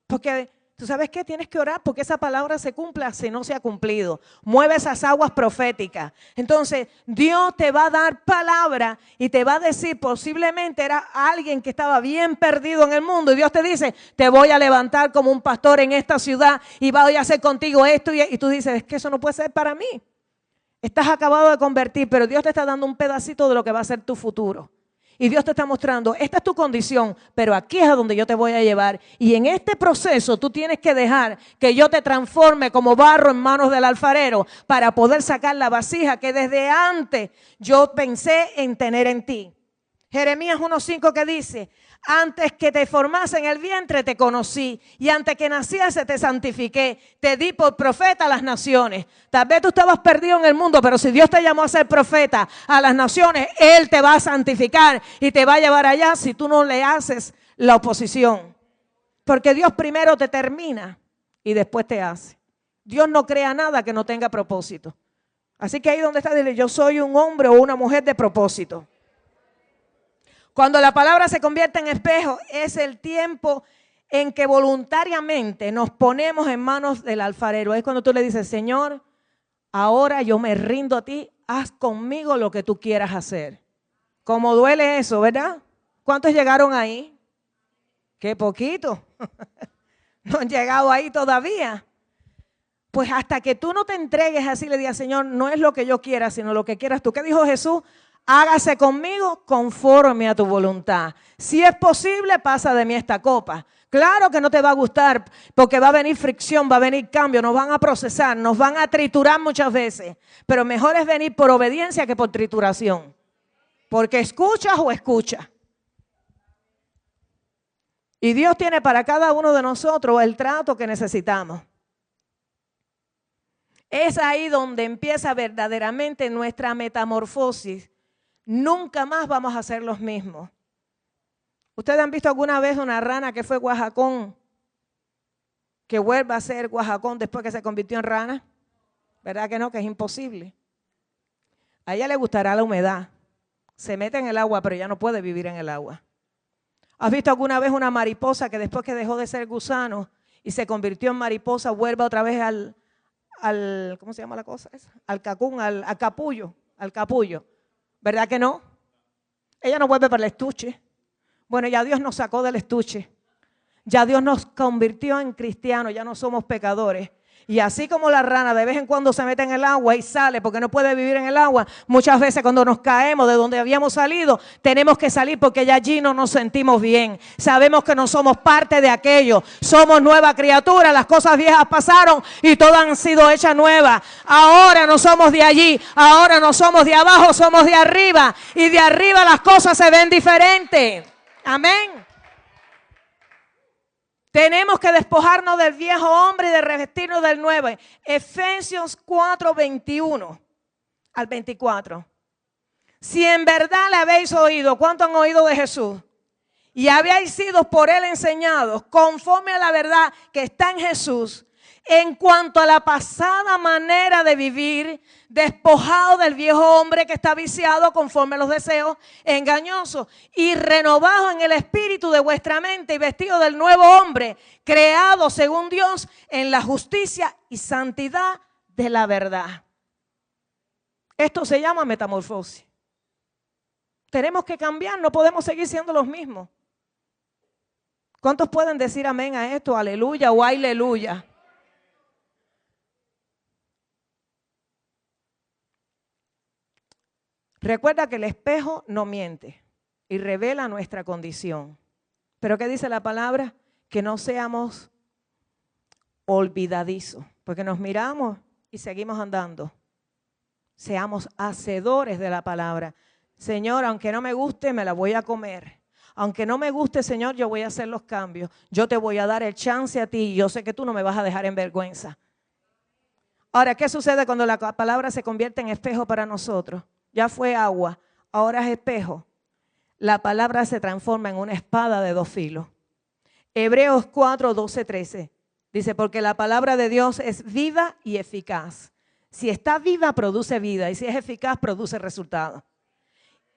Porque tú sabes qué, tienes que orar porque esa palabra se cumpla si no se ha cumplido. Mueve esas aguas proféticas. Entonces Dios te va a dar palabra y te va a decir, posiblemente era alguien que estaba bien perdido en el mundo. Y Dios te dice, te voy a levantar como un pastor en esta ciudad y voy a hacer contigo esto. Y tú dices, es que eso no puede ser para mí. Estás acabado de convertir, pero Dios te está dando un pedacito de lo que va a ser tu futuro. Y Dios te está mostrando, esta es tu condición, pero aquí es a donde yo te voy a llevar. Y en este proceso tú tienes que dejar que yo te transforme como barro en manos del alfarero para poder sacar la vasija que desde antes yo pensé en tener en ti. Jeremías 1:5 que dice, antes que te formase en el vientre te conocí y antes que naciese te santifiqué, te di por profeta a las naciones. Tal vez tú estabas perdido en el mundo, pero si Dios te llamó a ser profeta a las naciones, Él te va a santificar y te va a llevar allá si tú no le haces la oposición. Porque Dios primero te termina y después te hace. Dios no crea nada que no tenga propósito. Así que ahí donde está, dile, yo soy un hombre o una mujer de propósito. Cuando la palabra se convierte en espejo, es el tiempo en que voluntariamente nos ponemos en manos del alfarero. Es cuando tú le dices, Señor, ahora yo me rindo a ti, haz conmigo lo que tú quieras hacer. Como duele eso, ¿verdad? ¿Cuántos llegaron ahí? Qué poquito. No han llegado ahí todavía. Pues hasta que tú no te entregues así, le digas, Señor, no es lo que yo quiera, sino lo que quieras tú. ¿Qué dijo Jesús? Hágase conmigo conforme a tu voluntad. Si es posible, pasa de mí esta copa. Claro que no te va a gustar porque va a venir fricción, va a venir cambio, nos van a procesar, nos van a triturar muchas veces. Pero mejor es venir por obediencia que por trituración. Porque escuchas o escuchas. Y Dios tiene para cada uno de nosotros el trato que necesitamos. Es ahí donde empieza verdaderamente nuestra metamorfosis. Nunca más vamos a ser los mismos. ¿Ustedes han visto alguna vez una rana que fue guajacón, que vuelva a ser guajacón después que se convirtió en rana? ¿Verdad que no? Que es imposible. A ella le gustará la humedad. Se mete en el agua, pero ya no puede vivir en el agua. ¿Has visto alguna vez una mariposa que después que dejó de ser gusano y se convirtió en mariposa, vuelva otra vez al ¿cómo se llama la cosa esa? Al cacún, al capullo, ¿verdad que no? Ella no vuelve para el estuche. Bueno, ya Dios nos sacó del estuche. Ya Dios nos convirtió en cristianos, ya no somos pecadores. Y así como la rana de vez en cuando se mete en el agua y sale porque no puede vivir en el agua, muchas veces cuando nos caemos de donde habíamos salido, tenemos que salir porque ya allí no nos sentimos bien. Sabemos que no somos parte de aquello, somos nueva criatura, las cosas viejas pasaron y todas han sido hechas nuevas. Ahora no somos de allí, ahora no somos de abajo, somos de arriba. Y de arriba las cosas se ven diferentes. Amén. Tenemos que despojarnos del viejo hombre y de revestirnos del nuevo. Efesios 4, 21 al 24. Si en verdad le habéis oído, ¿cuánto han oído de Jesús? Y habéis sido por él enseñados, conforme a la verdad que está en Jesús, en cuanto a la pasada manera de vivir, despojado del viejo hombre que está viciado conforme a los deseos engañosos y renovado en el espíritu de vuestra mente y vestido del nuevo hombre, creado según Dios en la justicia y santidad de la verdad. Esto se llama metamorfosis. Tenemos que cambiar, no podemos seguir siendo los mismos. ¿Cuántos pueden decir amén a esto? Aleluya o aleluya. Recuerda que el espejo no miente y revela nuestra condición. ¿Pero qué dice la palabra? Que no seamos olvidadizos, porque nos miramos y seguimos andando. Seamos hacedores de la palabra. Señor, aunque no me guste, me la voy a comer. Aunque no me guste, Señor, yo voy a hacer los cambios. Yo te voy a dar el chance a ti y yo sé que tú no me vas a dejar en vergüenza. Ahora, ¿qué sucede cuando la palabra se convierte en espejo para nosotros? Ya fue agua, ahora es espejo. La palabra se transforma en una espada de dos filos. Hebreos 4, 12, 13. Dice, porque la palabra de Dios es viva y eficaz. Si está viva, produce vida. Y si es eficaz, produce resultados.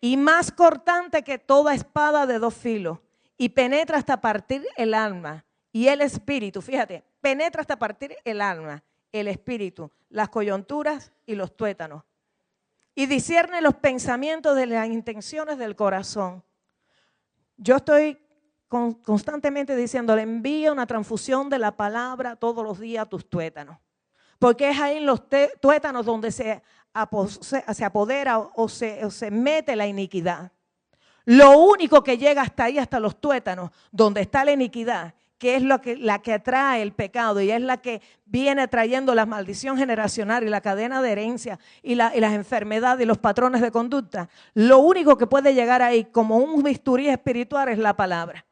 Y más cortante que toda espada de dos filos. Y penetra hasta partir el alma y el espíritu. Fíjate, penetra hasta partir el alma, el espíritu, las coyunturas y los tuétanos. Y discierne los pensamientos de las intenciones del corazón. Yo estoy constantemente diciéndole, envía una transfusión de la palabra todos los días a tus tuétanos. Porque es ahí en los tuétanos donde se apodera o se mete la iniquidad. Lo único que llega hasta ahí, hasta los tuétanos, donde está la iniquidad, que es la que atrae el pecado y es la que viene trayendo la maldición generacional y la cadena de herencia y las enfermedades y los patrones de conducta. Lo único que puede llegar ahí como un bisturí espiritual es la palabra.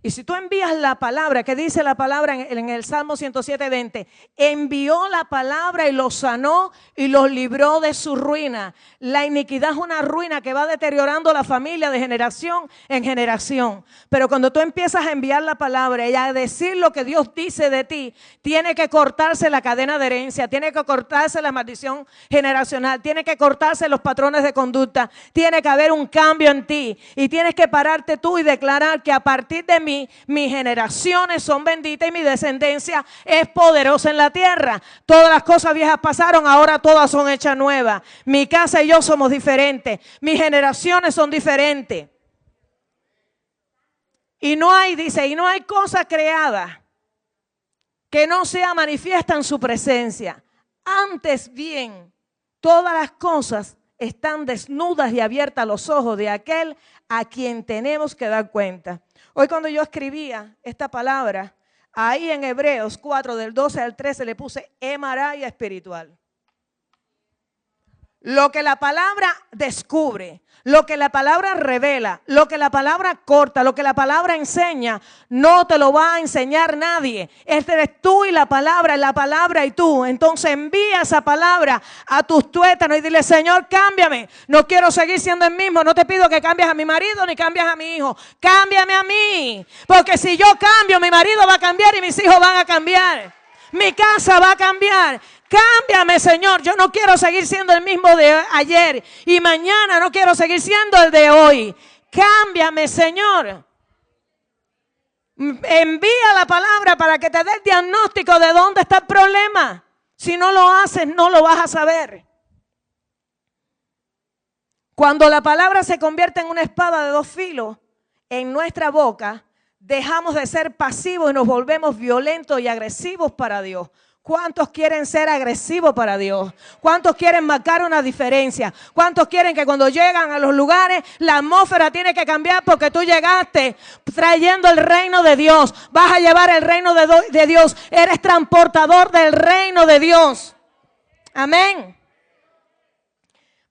Y si tú envías la palabra, ¿qué dice la palabra en el Salmo 107:20? Envió la palabra y los sanó y los libró de su ruina. La iniquidad es una ruina que va deteriorando la familia de generación en generación. Pero cuando tú empiezas a enviar la palabra y a decir lo que Dios dice de ti, tiene que cortarse la cadena de herencia, tiene que cortarse la maldición generacional, tiene que cortarse los patrones de conducta, tiene que haber un cambio en ti y tienes que pararte tú y declarar que a partir de mí, mis generaciones son benditas y mi descendencia es poderosa en la tierra. Todas las cosas viejas pasaron, ahora todas son hechas nuevas. Mi casa y yo somos diferentes. Mis generaciones son diferentes. Y no hay, dice, y no hay cosa creada que no sea manifiesta en su presencia. Antes bien, todas las cosas están desnudas y abiertas a los ojos de aquel a quien tenemos que dar cuenta. Hoy cuando yo escribía esta palabra, ahí en Hebreos 4 del 12 al 13 le puse hemaraya espiritual. Lo que la palabra descubre, lo que la palabra revela, lo que la palabra corta, lo que la palabra enseña, no te lo va a enseñar nadie. Eres tú y la palabra y tú. Entonces envía esa palabra a tus tuétanos y dile: Señor, cámbiame. No quiero seguir siendo el mismo. No te pido que cambies a mi marido ni cambies a mi hijo. Cámbiame a mí. Porque si yo cambio, mi marido va a cambiar y mis hijos van a cambiar. Mi casa va a cambiar. Cámbiame, Señor. Yo no quiero seguir siendo el mismo de ayer. Y mañana no quiero seguir siendo el de hoy. Cámbiame, Señor. Envía la palabra para que te dé el diagnóstico de dónde está el problema. Si no lo haces, no lo vas a saber. Cuando la palabra se convierte en una espada de dos filos en nuestra boca, dejamos de ser pasivos y nos volvemos violentos y agresivos para Dios. ¿Cuántos quieren ser agresivos para Dios? ¿Cuántos quieren marcar una diferencia? ¿Cuántos quieren que cuando llegan a los lugares la atmósfera tiene que cambiar porque tú llegaste trayendo el reino de Dios? Vas a llevar el reino de Dios. Eres transportador del reino de Dios. Amén.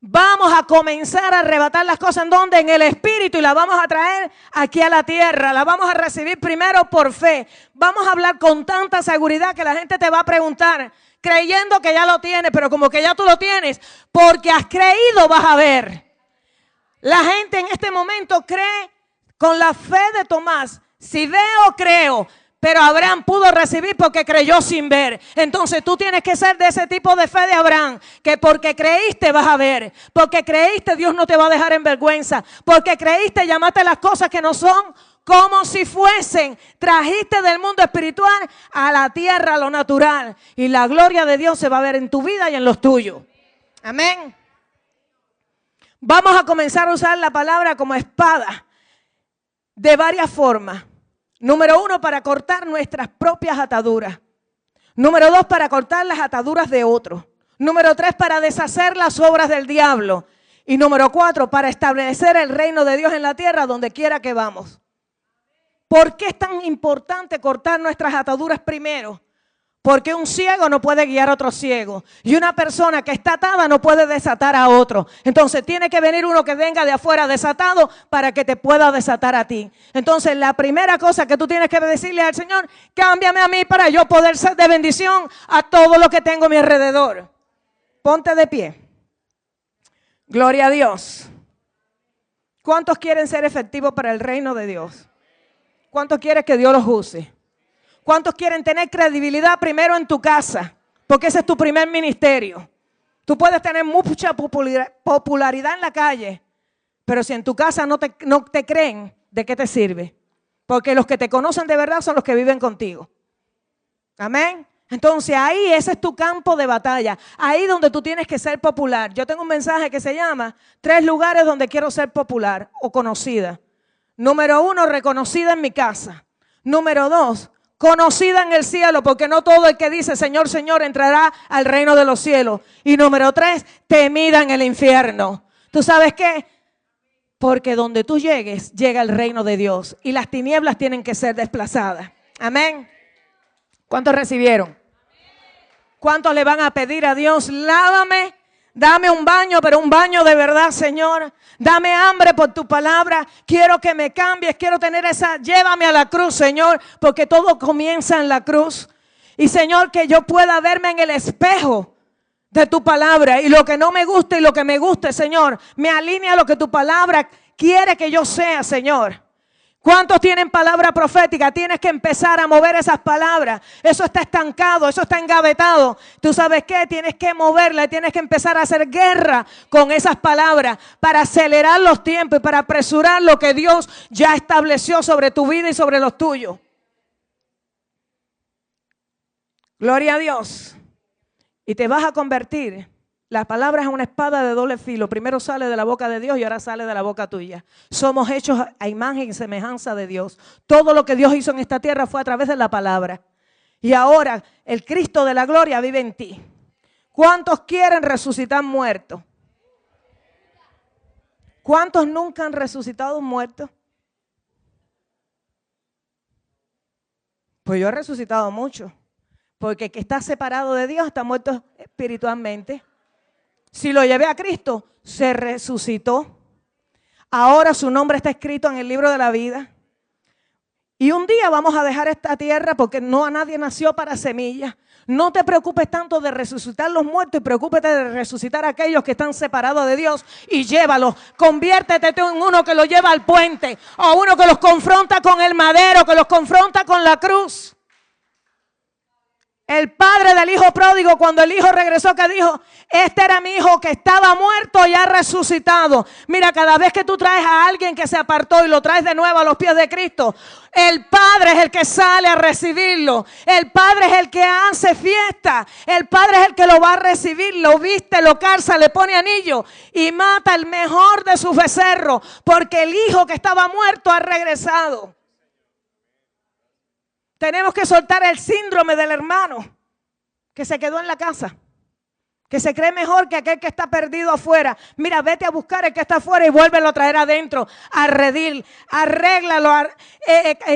Vamos a comenzar a arrebatar las cosas en donde, en el espíritu, y las vamos a traer aquí a la tierra. Las vamos a recibir primero por fe. Vamos a hablar con tanta seguridad que la gente te va a preguntar, creyendo que ya lo tienes, pero como que ya tú lo tienes, porque has creído vas a ver. La gente en este momento cree con la fe de Tomás. Si veo, creo. Pero Abraham pudo recibir porque creyó sin ver. Entonces tú tienes que ser de ese tipo de fe de Abraham, que porque creíste vas a ver. Porque creíste, Dios no te va a dejar en vergüenza. Porque creíste, llamaste las cosas que no son como si fuesen. Trajiste del mundo espiritual a la tierra, a lo natural. Y la gloria de Dios se va a ver en tu vida y en los tuyos. Amén. Vamos a comenzar a usar la palabra como espada de varias formas. Número 1, para cortar nuestras propias ataduras. Número 2, para cortar las ataduras de otros. Número 3, para deshacer las obras del diablo. Y número 4, para establecer el reino de Dios en la tierra donde quiera que vamos. ¿Por qué es tan importante cortar nuestras ataduras primero? Porque un ciego no puede guiar a otro ciego. Y una persona que está atada no puede desatar a otro. Entonces tiene que venir uno que venga de afuera desatado para que te pueda desatar a ti. Entonces la primera cosa que tú tienes que decirle al Señor: cámbiame a mí para yo poder ser de bendición a todo lo que tengo a mi alrededor. Ponte de pie. Gloria a Dios. ¿Cuántos quieren ser efectivos para el reino de Dios? ¿Cuántos quieren que Dios los use? ¿Cuántos quieren tener credibilidad primero en tu casa? Porque ese es tu primer ministerio. Tú puedes tener mucha popularidad en la calle, pero si en tu casa no te creen, ¿de qué te sirve? Porque los que te conocen de verdad son los que viven contigo. Amén. Entonces ahí ese es tu campo de batalla. Ahí donde tú tienes que ser popular. Yo tengo un mensaje que se llama 3 lugares donde quiero ser popular o conocida. Número 1, reconocida en mi casa. Número 2, conocida en el cielo, porque no todo el que dice Señor, Señor entrará al reino de los cielos. Y número 3, temida en el infierno. ¿Tú sabes qué? Porque donde tú llegues, llega el reino de Dios. Y las tinieblas tienen que ser desplazadas. Amén. ¿Cuántos recibieron? ¿Cuántos le van a pedir a Dios? Lávame, dame un baño, pero un baño de verdad, Señor. Dame hambre por tu palabra. Quiero que me cambies. Quiero tener llévame a la cruz, Señor, porque todo comienza en la cruz. Y, Señor, que yo pueda verme en el espejo de tu palabra. Y lo que no me guste y lo que me guste, Señor, me alinea a lo que tu palabra quiere que yo sea, Señor. ¿Cuántos tienen palabra profética? Tienes que empezar a mover esas palabras. Eso está estancado, eso está engavetado. ¿Tú sabes qué? Tienes que moverla, tienes que empezar a hacer guerra con esas palabras para acelerar los tiempos y para apresurar lo que Dios ya estableció sobre tu vida y sobre los tuyos. Gloria a Dios. Y te vas a convertir. La palabra es una espada de doble filo. Primero sale de la boca de Dios y ahora sale de la boca tuya. Somos hechos a imagen y semejanza de Dios. Todo lo que Dios hizo en esta tierra fue a través de la palabra. Y ahora el Cristo de la gloria vive en ti. ¿Cuántos quieren resucitar muertos? ¿Cuántos nunca han resucitado muertos? Pues yo he resucitado mucho. Porque el que está separado de Dios está muerto espiritualmente. Si lo llevé a Cristo, se resucitó. Ahora su nombre está escrito en el libro de la vida. Y un día vamos a dejar esta tierra porque no a nadie nació para semilla. No te preocupes tanto de resucitar los muertos y preocúpate de resucitar a aquellos que están separados de Dios y llévalos. Conviértete tú en uno que los lleva al puente o uno que los confronta con el madero, que los confronta con la cruz. El padre del hijo pródigo, cuando el hijo regresó, que dijo: este era mi hijo que estaba muerto y ha resucitado. Mira, cada vez que tú traes a alguien que se apartó y lo traes de nuevo a los pies de Cristo, el padre es el que sale a recibirlo. El padre es el que hace fiesta. El padre es el que lo va a recibir, lo viste, lo calza, le pone anillo y mata el mejor de sus becerros, porque el hijo que estaba muerto ha regresado. Tenemos que soltar el síndrome del hermano que se quedó en la casa, que se cree mejor que aquel que está perdido afuera. Mira, vete a buscar el que está afuera y vuélvelo a traer adentro, a redil, arréglalo,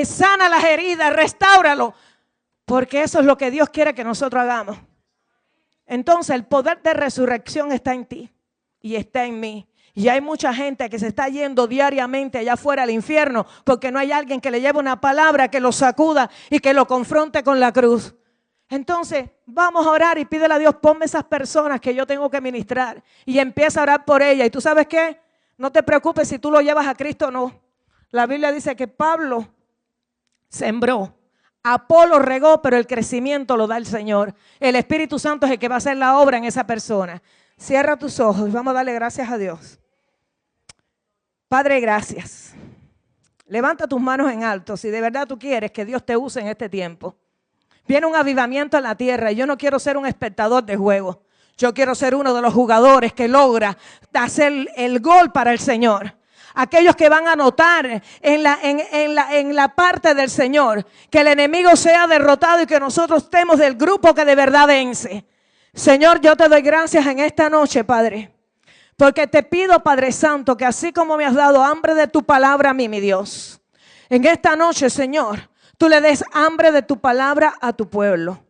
sana las heridas, restáuralo, porque eso es lo que Dios quiere que nosotros hagamos. Entonces el poder de resurrección está en ti y está en mí. Y hay mucha gente que se está yendo diariamente allá afuera al infierno porque no hay alguien que le lleve una palabra, que lo sacuda y que lo confronte con la cruz. Entonces vamos a orar y pídele a Dios: ponme esas personas que yo tengo que ministrar, y empieza a orar por ellas. Y tú sabes qué, no te preocupes si tú lo llevas a Cristo o no. La Biblia dice que Pablo sembró, Apolo regó, pero el crecimiento lo da el Señor. El Espíritu Santo es el que va a hacer la obra en esa persona. Cierra tus ojos y vamos a darle gracias a Dios. Padre, gracias. Levanta tus manos en alto si de verdad tú quieres que Dios te use en este tiempo. Viene un avivamiento en la tierra y yo no quiero ser un espectador de juego. Yo quiero ser uno de los jugadores que logra hacer el gol para el Señor. Aquellos que van a anotar en la parte del Señor. Que el enemigo sea derrotado y que nosotros estemos del grupo que de verdad vence. Señor, yo te doy gracias en esta noche, Padre. Porque te pido, Padre Santo, que así como me has dado hambre de tu palabra a mí, mi Dios, en esta noche, Señor, tú le des hambre de tu palabra a tu pueblo.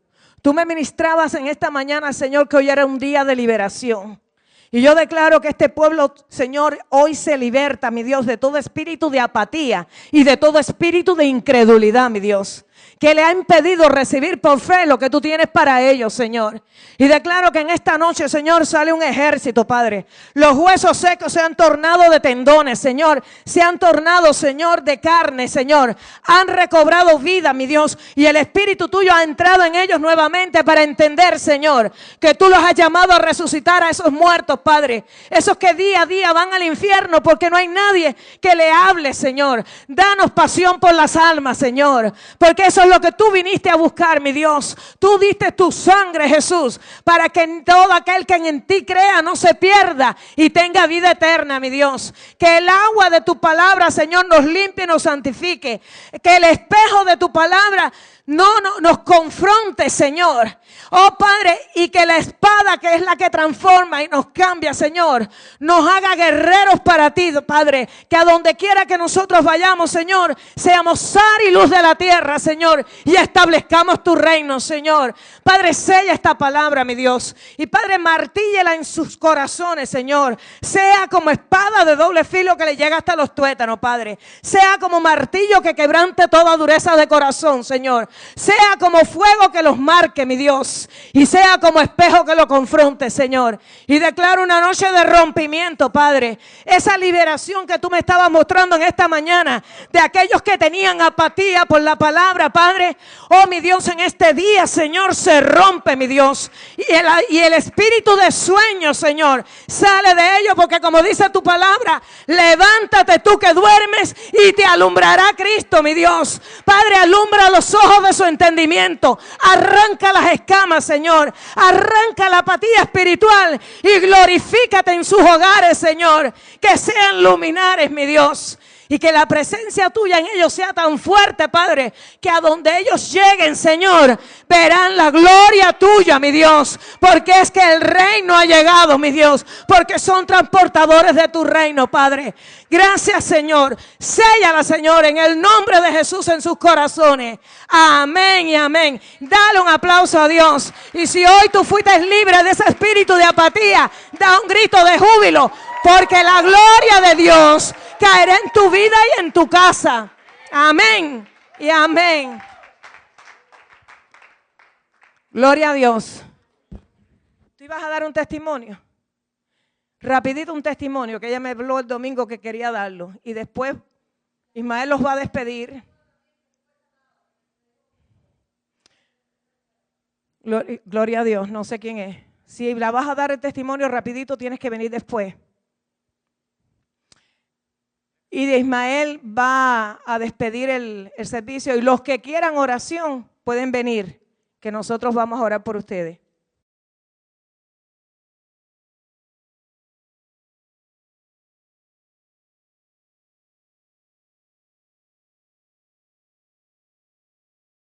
Tú me ministrabas en esta mañana, Señor, que hoy era un día de liberación. Y yo declaro que este pueblo, Señor, hoy se liberta, mi Dios, de todo espíritu de apatía y de todo espíritu de incredulidad, mi Dios, que le ha impedido recibir por fe lo que tú tienes para ellos, Señor. Y declaro que en esta noche, Señor, sale un ejército, Padre. Los huesos secos se han tornado de tendones, Señor. Se han tornado, Señor, de carne, Señor. Han recobrado vida, mi Dios. Y el Espíritu tuyo ha entrado en ellos nuevamente para entender, Señor, que tú los has llamado a resucitar a esos muertos, Padre. Esos que día a día van al infierno porque no hay nadie que le hable, Señor. Danos pasión por las almas, Señor. Porque eso es lo que tú viniste a buscar, mi Dios. Tú diste tu sangre, Jesús, para que todo aquel que en ti crea no se pierda y tenga vida eterna, mi Dios. Que el agua de tu palabra, Señor, nos limpie y nos santifique. Que el espejo de tu palabra nos confronte, Señor. Oh Padre, y que la espada, que es la que transforma y nos cambia, Señor, nos haga guerreros para ti, Padre. Que a donde quiera que nosotros vayamos, Señor, seamos sal y luz de la tierra, Señor, y establezcamos tu reino, Señor. Padre, sella esta palabra, mi Dios, y Padre, martíllela en sus corazones, Señor. Sea como espada de doble filo que le llega hasta los tuétanos, Padre. Sea como martillo que quebrante toda dureza de corazón, Señor. Sea como fuego que los marque, mi Dios. Y sea como espejo que lo confronte, Señor. Y declaro una noche de rompimiento, Padre. Esa liberación que tú me estabas mostrando en esta mañana, de aquellos que tenían apatía por la palabra, Padre. Oh, mi Dios, en este día, Señor, se rompe, mi Dios. Y el espíritu de sueño, Señor, sale de ellos, porque como dice tu palabra, levántate tú que duermes y te alumbrará Cristo, mi Dios. Padre, alumbra los ojos de su entendimiento. Arranca las escamas, Señor. Arranca la apatía espiritual y glorifícate en sus hogares, Señor. Que sean luminares, mi Dios. Y que la presencia tuya en ellos sea tan fuerte, Padre, que a donde ellos lleguen, Señor, verán la gloria tuya, mi Dios. Porque es que el reino ha llegado, mi Dios. Porque son transportadores de tu reino, Padre. Gracias, Señor. Séllala, Señor, en el nombre de Jesús en sus corazones. Amén y amén. Dale un aplauso a Dios. Y si hoy tú fuiste libre de ese espíritu de apatía, da un grito de júbilo. Porque la gloria de Dios caerá en tu vida y en tu casa. Amén y amén. Gloria a Dios. ¿Tú ibas a dar un testimonio? Rapidito un testimonio que ella me habló el domingo que quería darlo. Y después Ismael los va a despedir. Gloria a Dios, no sé quién es. Si la vas a dar el testimonio rapidito, tienes que venir después. Y de Ismael va a despedir el servicio. Y los que quieran oración pueden venir, que nosotros vamos a orar por ustedes.